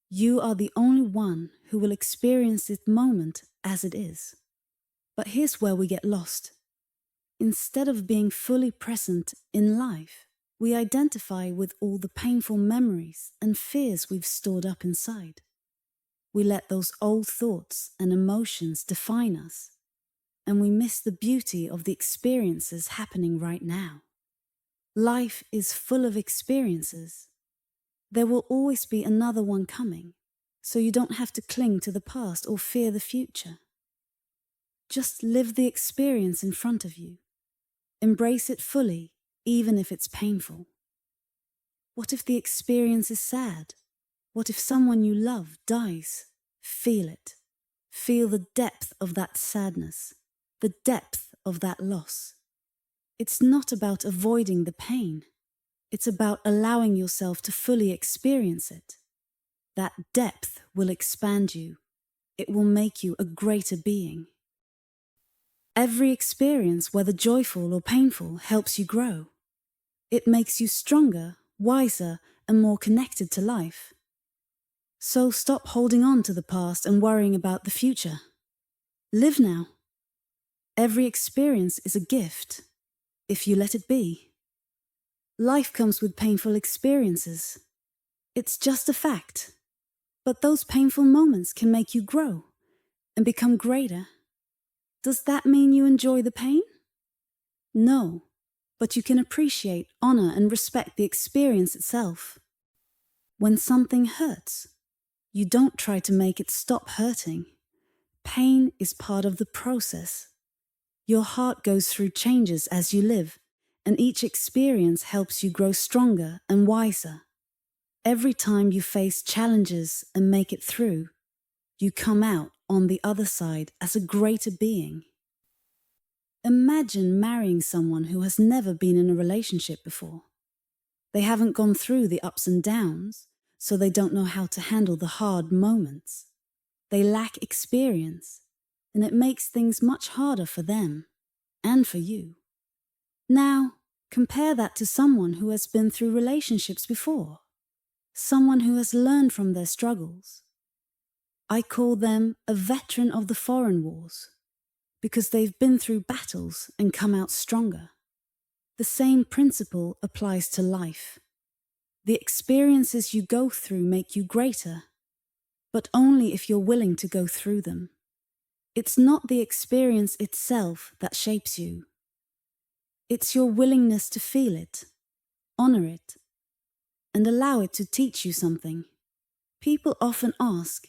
Speaker 1: You are the only one who will experience this moment as it is. But here's where we get lost. Instead of being fully present in life, we identify with all the painful memories and fears we've stored up inside. We let those old thoughts and emotions define us, and we miss the beauty of the experiences happening right now. Life is full of experiences. There will always be another one coming, so you don't have to cling to the past or fear the future. Just live the experience in front of you. Embrace it fully, even if it's painful. What if the experience is sad? What if someone you love dies? Feel it. Feel the depth of that sadness, the depth of that loss. It's not about avoiding the pain. It's about allowing yourself to fully experience it. That depth will expand you. It will make you a greater being. Every experience, whether joyful or painful, helps you grow. It makes you stronger, wiser, and more connected to life. So stop holding on to the past and worrying about the future. Live now. Every experience is a gift. if you let it be. Life comes with painful experiences. It's just a fact. But those painful moments can make you grow and become greater. Does that mean you enjoy the pain? No, but you can appreciate, honor, and respect the experience itself. When something hurts, you don't try to make it stop hurting. Pain is part of the process. Your heart goes through changes as you live, and each experience helps you grow stronger and wiser. Every time you face challenges and make it through, you come out on the other side as a greater being. Imagine marrying someone who has never been in a relationship before. They haven't gone through the ups and downs, so they don't know how to handle the hard moments. They lack experience, and it makes things much harder for them and for you. Now, compare that to someone who has been through relationships before, someone who has learned from their struggles. I call them a veteran of the foreign wars, because they've been through battles and come out stronger. The same principle applies to life. The experiences you go through make you greater, but only if you're willing to go through them. It's not the experience itself that shapes you. It's your willingness to feel it, honor it, and allow it to teach you something. People often ask,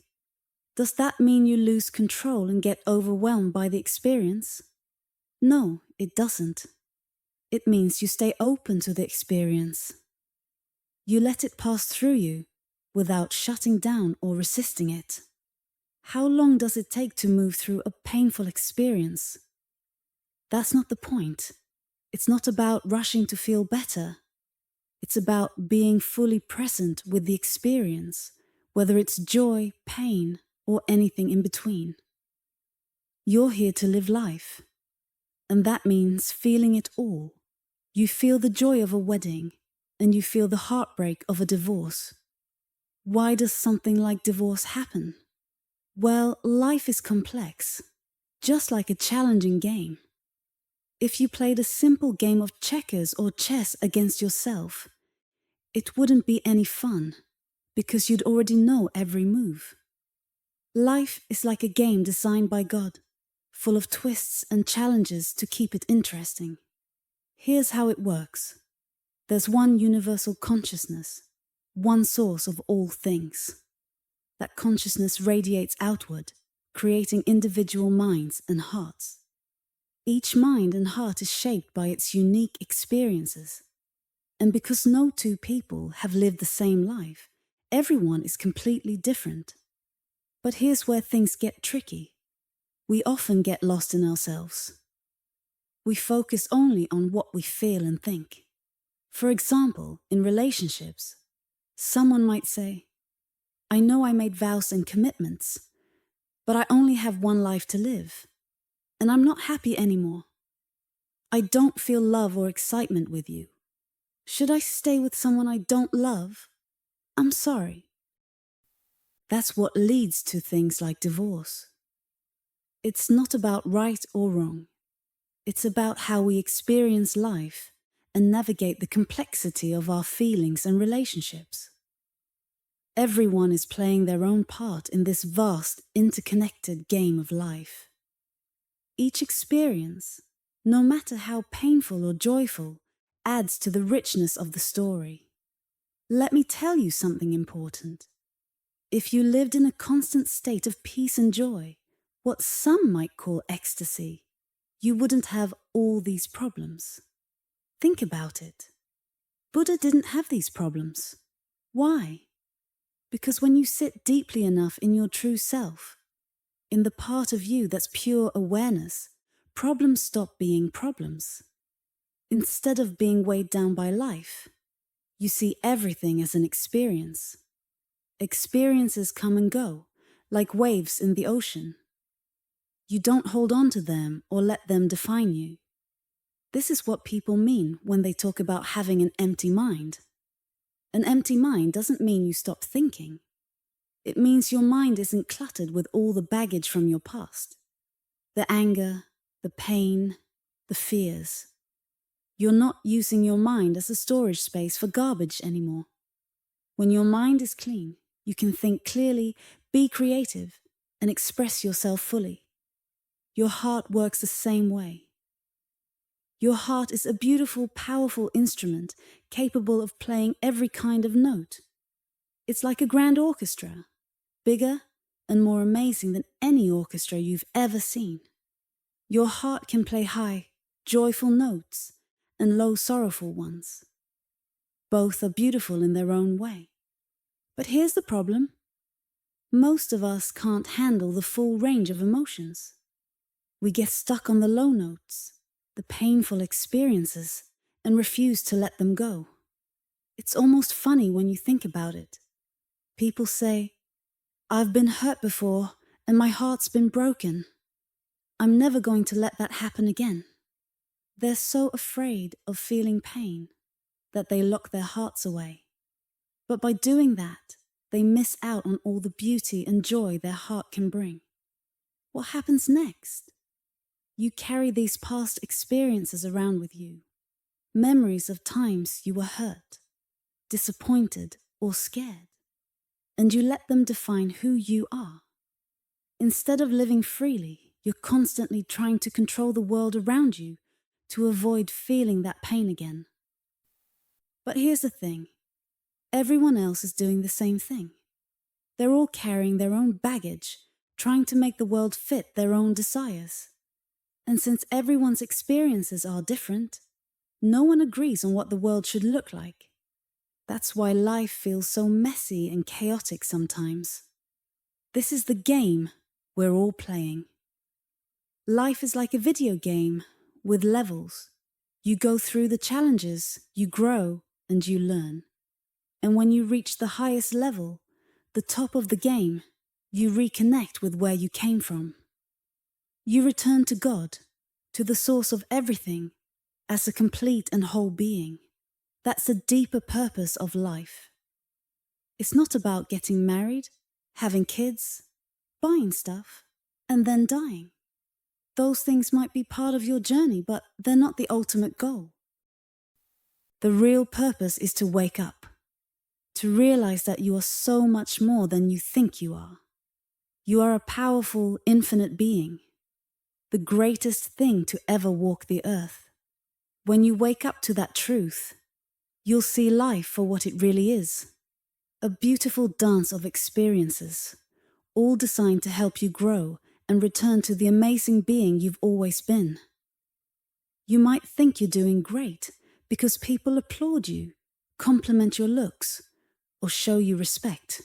Speaker 1: does that mean you lose control and get overwhelmed by the experience? No, it doesn't. It means you stay open to the experience. You let it pass through you without shutting down or resisting it. How long does it take to move through a painful experience? That's not the point. It's not about rushing to feel better. It's about being fully present with the experience, whether it's joy, pain, or anything in between. You're here to live life, and that means feeling it all. You feel the joy of a wedding, and you feel the heartbreak of a divorce. Why does something like divorce happen? Well, life is complex, just like a challenging game. If you played a simple game of checkers or chess against yourself, it wouldn't be any fun, because you'd already know every move. Life is like a game designed by God, full of twists and challenges to keep it interesting. Here's how it works. There's one universal consciousness, one source of all things. That consciousness radiates outward, creating individual minds and hearts. Each mind and heart is shaped by its unique experiences. And because no two people have lived the same life, everyone is completely different. But here's where things get tricky. We often get lost in ourselves. We focus only on what we feel and think. For example, in relationships, someone might say, I know I made vows and commitments, but I only have one life to live, and I'm not happy anymore. I don't feel love or excitement with you. Should I stay with someone I don't love? I'm sorry. That's what leads to things like divorce. It's not about right or wrong. It's about how we experience life and navigate the complexity of our feelings and relationships. Everyone is playing their own part in this vast, interconnected game of life. Each experience, no matter how painful or joyful, adds to the richness of the story. Let me tell you something important. If you lived in a constant state of peace and joy, what some might call ecstasy, you wouldn't have all these problems. Think about it. Buddha didn't have these problems. Why? Because when you sit deeply enough in your true self, in the part of you that's pure awareness, problems stop being problems. Instead of being weighed down by life, you see everything as an experience. Experiences come and go, like waves in the ocean. You don't hold on to them or let them define you. This is what people mean when they talk about having an empty mind. An empty mind doesn't mean you stop thinking. It means your mind isn't cluttered with all the baggage from your past. The anger, the pain, the fears. You're not using your mind as a storage space for garbage anymore. When your mind is clean, you can think clearly, be creative, and express yourself fully. Your heart works the same way. Your heart is a beautiful, powerful instrument capable of playing every kind of note. It's like a grand orchestra, bigger and more amazing than any orchestra you've ever seen. Your heart can play high, joyful notes and low, sorrowful ones. Both are beautiful in their own way. But here's the problem. Most of us can't handle the full range of emotions. We get stuck on the low notes, the painful experiences, and refuse to let them go. It's almost funny when you think about it. People say, "I've been hurt before and my heart's been broken. I'm never going to let that happen again." They're so afraid of feeling pain that they lock their hearts away. But by doing that, they miss out on all the beauty and joy their heart can bring. What happens next? You carry these past experiences around with you, memories of times you were hurt, disappointed, or scared, and you let them define who you are. Instead of living freely, you're constantly trying to control the world around you to avoid feeling that pain again. But here's the thing. Everyone else is doing the same thing. They're all carrying their own baggage, trying to make the world fit their own desires. And since everyone's experiences are different, no one agrees on what the world should look like. That's why life feels so messy and chaotic sometimes. This is the game we're all playing. Life is like a video game with levels. You go through the challenges, you grow, and you learn. And when you reach the highest level, the top of the game, you reconnect with where you came from. You return to God, to the source of everything, as a complete and whole being. That's the deeper purpose of life. It's not about getting married, having kids, buying stuff, and then dying. Those things might be part of your journey, but they're not the ultimate goal. The real purpose is to wake up, to realize that you are so much more than you think you are. You are a powerful, infinite being, the greatest thing to ever walk the earth. When you wake up to that truth, you'll see life for what it really is, a beautiful dance of experiences, all designed to help you grow and return to the amazing being you've always been. You might think you're doing great because people applaud you, compliment your looks, or show you respect.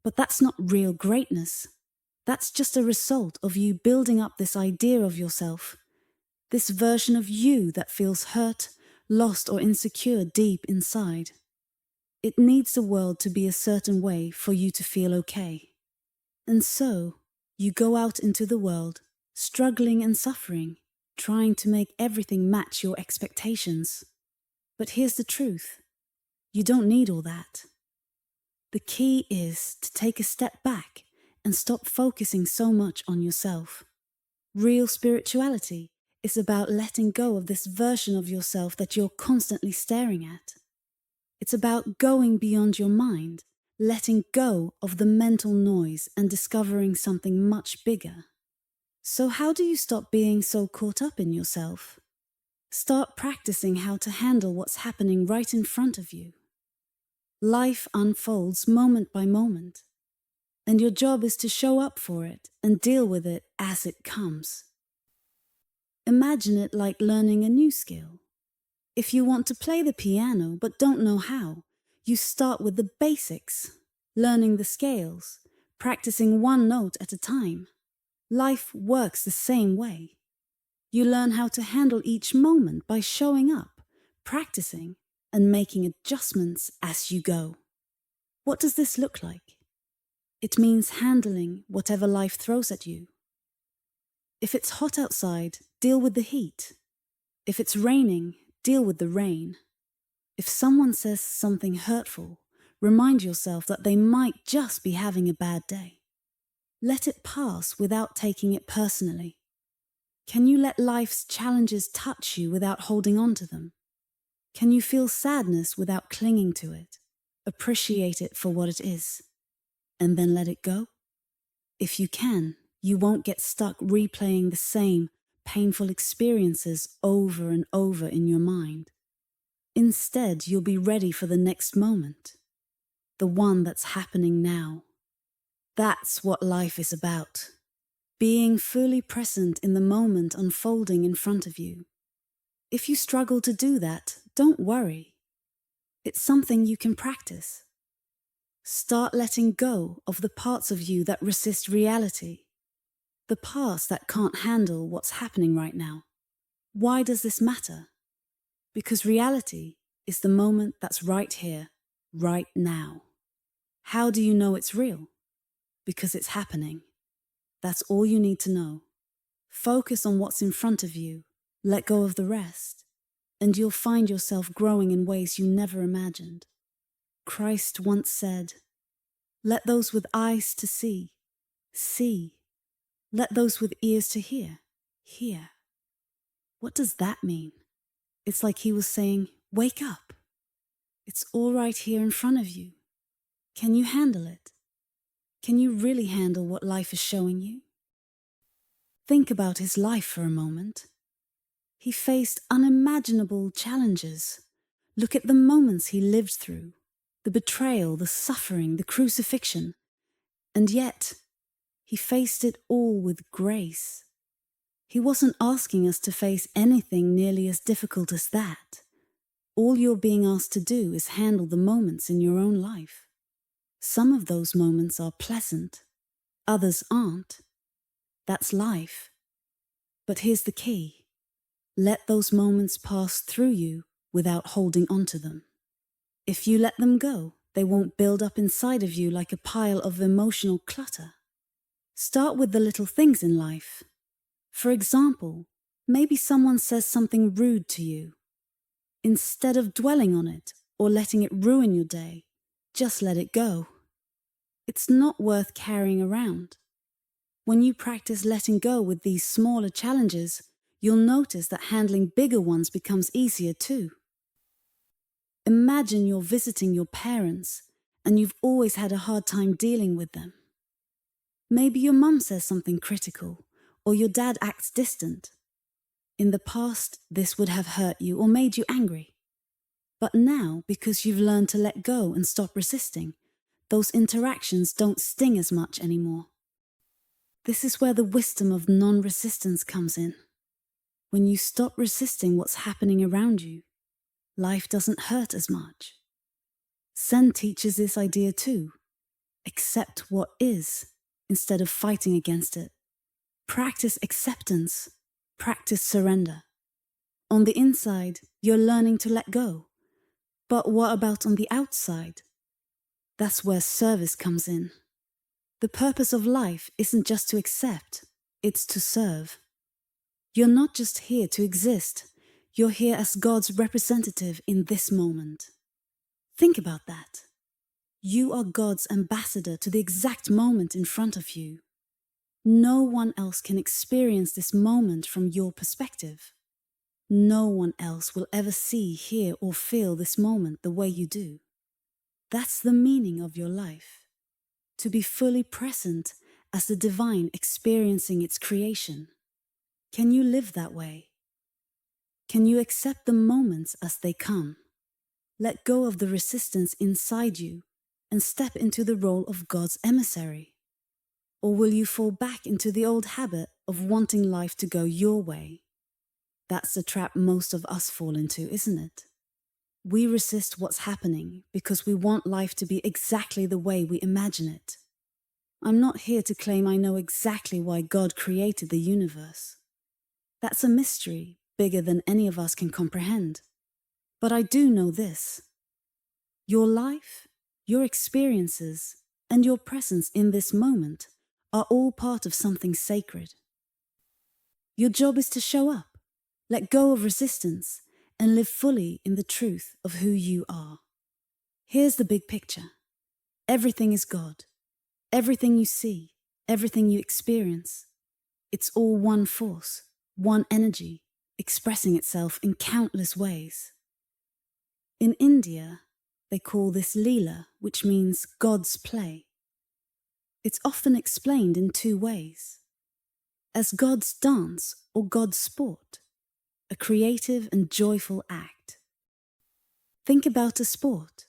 Speaker 1: But that's not real greatness. That's just a result of you building up this idea of yourself, this version of you that feels hurt, lost, or insecure deep inside. It needs the world to be a certain way for you to feel okay. And so, you go out into the world, struggling and suffering, trying to make everything match your expectations. But here's the truth. You don't need all that. The key is to take a step back and stop focusing so much on yourself. Real spirituality is about letting go of this version of yourself that you're constantly staring at. It's about going beyond your mind, letting go of the mental noise and discovering something much bigger. So how do you stop being so caught up in yourself? Start practicing how to handle what's happening right in front of you. Life unfolds moment by moment, and your job is to show up for it and deal with it as it comes. Imagine it like learning a new skill. If you want to play the piano but don't know how, you start with the basics, learning the scales, practicing one note at a time. Life works the same way. You learn how to handle each moment by showing up, practicing, and making adjustments as you go. What does this look like? It means handling whatever life throws at you. If it's hot outside, deal with the heat. If it's raining, deal with the rain. If someone says something hurtful, remind yourself that they might just be having a bad day. Let it pass without taking it personally. Can you let life's challenges touch you without holding on to them? Can you feel sadness without clinging to it? Appreciate it for what it is, and then let it go? If you can, you won't get stuck replaying the same painful experiences over and over in your mind. Instead, you'll be ready for the next moment, the one that's happening now. That's what life is about. Being fully present in the moment unfolding in front of you. If you struggle to do that, don't worry. It's something you can practice. Start letting go of the parts of you that resist reality, the parts that can't handle what's happening right now. Why does this matter? Because reality is the moment that's right here, right now. How do you know it's real? Because it's happening. That's all you need to know. Focus on what's in front of you, let go of the rest, and you'll find yourself growing in ways you never imagined. Christ once said, "Let those with eyes to see, see. Let those with ears to hear, hear." What does that mean? It's like he was saying, wake up. It's all right here in front of you. Can you handle it? Can you really handle what life is showing you? Think about his life for a moment. He faced unimaginable challenges. Look at the moments he lived through, the betrayal, the suffering, the crucifixion. And yet, he faced it all with grace. He wasn't asking us to face anything nearly as difficult as that. All you're being asked to do is handle the moments in your own life. Some of those moments are pleasant, others aren't. That's life. But here's the key. Let those moments pass through you without holding on to them. If you let them go, they won't build up inside of you like a pile of emotional clutter. Start with the little things in life. For example, maybe someone says something rude to you. Instead of dwelling on it or letting it ruin your day, just let it go. It's not worth carrying around. When you practice letting go with these smaller challenges, you'll notice that handling bigger ones becomes easier too. Imagine you're visiting your parents and you've always had a hard time dealing with them. Maybe your mum says something critical, or your dad acts distant. In the past, this would have hurt you or made you angry. But now, because you've learned to let go and stop resisting, those interactions don't sting as much anymore. This is where the wisdom of non-resistance comes in. When you stop resisting what's happening around you, life doesn't hurt as much. Zen teaches this idea too. Accept what is, instead of fighting against it. Practice acceptance. Practice surrender. On the inside, you're learning to let go. But what about on the outside? That's where service comes in. The purpose of life isn't just to accept, it's to serve. You're not just here to exist, you're here as God's representative in this moment. Think about that. You are God's ambassador to the exact moment in front of you. No one else can experience this moment from your perspective. No one else will ever see, hear, or feel this moment the way you do. That's the meaning of your life. To be fully present as the divine experiencing its creation. Can you live that way? Can you accept the moments as they come? Let go of the resistance inside you and step into the role of God's emissary. Or will you fall back into the old habit of wanting life to go your way? That's the trap most of us fall into, isn't it? We resist what's happening because we want life to be exactly the way we imagine it. I'm not here to claim I know exactly why God created the universe. That's a mystery bigger than any of us can comprehend. But I do know this. Your life, your experiences, and your presence in this moment are all part of something sacred. Your job is to show up, let go of resistance, and live fully in the truth of who you are. Here's the big picture. Everything is God. Everything you see, everything you experience, it's all one force, one energy, expressing itself in countless ways. In India, they call this Leela, which means God's play. It's often explained in two ways: as God's dance or God's sport, a creative and joyful act. Think about a sport,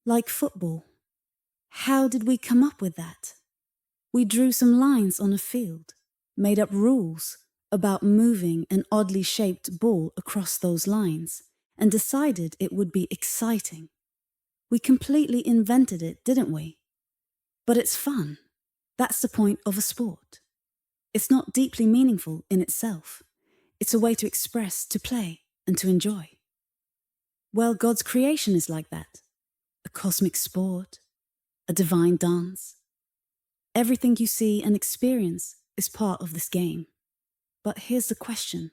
Speaker 1: like football. How did we come up with that? We drew some lines on a field, made up rules about moving an oddly shaped ball across those lines, and decided it would be exciting. We completely invented it, didn't we? But it's fun. That's the point of a sport. It's not deeply meaningful in itself. It's a way to express, to play, and to enjoy. Well, God's creation is like that. A cosmic sport, a divine dance. Everything you see and experience is part of this game. But here's the question.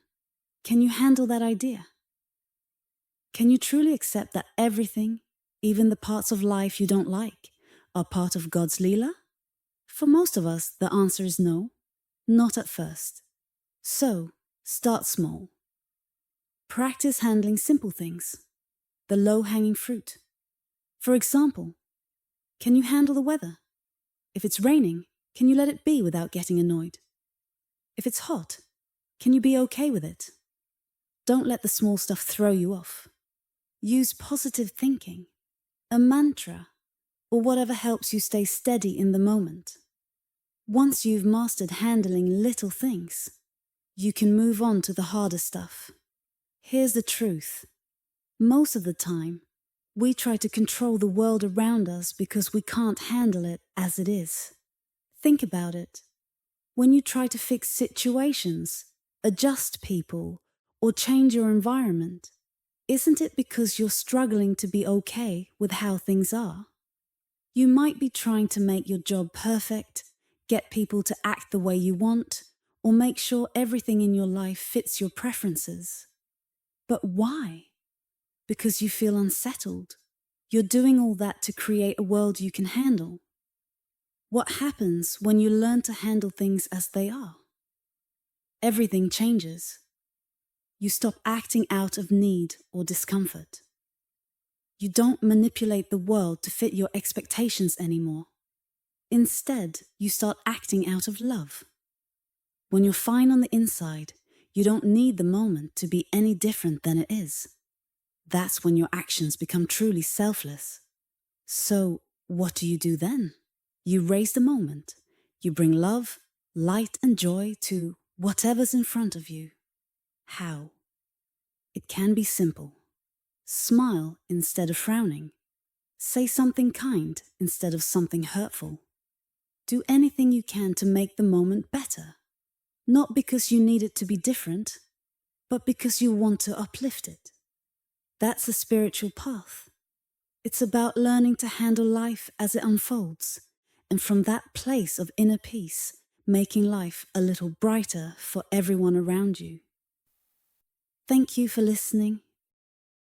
Speaker 1: Can you handle that idea? Can you truly accept that everything, even the parts of life you don't like, are part of God's Leela? For most of us, the answer is no, not at first. So, start small. Practice handling simple things, the low-hanging fruit. For example, can you handle the weather? If it's raining, can you let it be without getting annoyed? If it's hot, can you be okay with it? Don't let the small stuff throw you off. Use positive thinking, a mantra, or whatever helps you stay steady in the moment. Once you've mastered handling little things, you can move on to the harder stuff. Here's the truth. Most of the time, we try to control the world around us because we can't handle it as it is. Think about it. When you try to fix situations, adjust people, or change your environment, isn't it because you're struggling to be okay with how things are? You might be trying to make your job perfect, get people to act the way you want, or make sure everything in your life fits your preferences. But why? Because you feel unsettled. You're doing all that to create a world you can handle. What happens when you learn to handle things as they are? Everything changes. You stop acting out of need or discomfort. You don't manipulate the world to fit your expectations anymore. Instead, you start acting out of love. When you're fine on the inside, you don't need the moment to be any different than it is. That's when your actions become truly selfless. So, what do you do then? You raise the moment. You bring love, light, and joy to whatever's in front of you. How? It can be simple. Smile instead of frowning. Say something kind instead of something hurtful. Do anything you can to make the moment better. Not because you need it to be different, but because you want to uplift it. That's a spiritual path. It's about learning to handle life as it unfolds, and from that place of inner peace, making life a little brighter for everyone around you. Thank you for listening.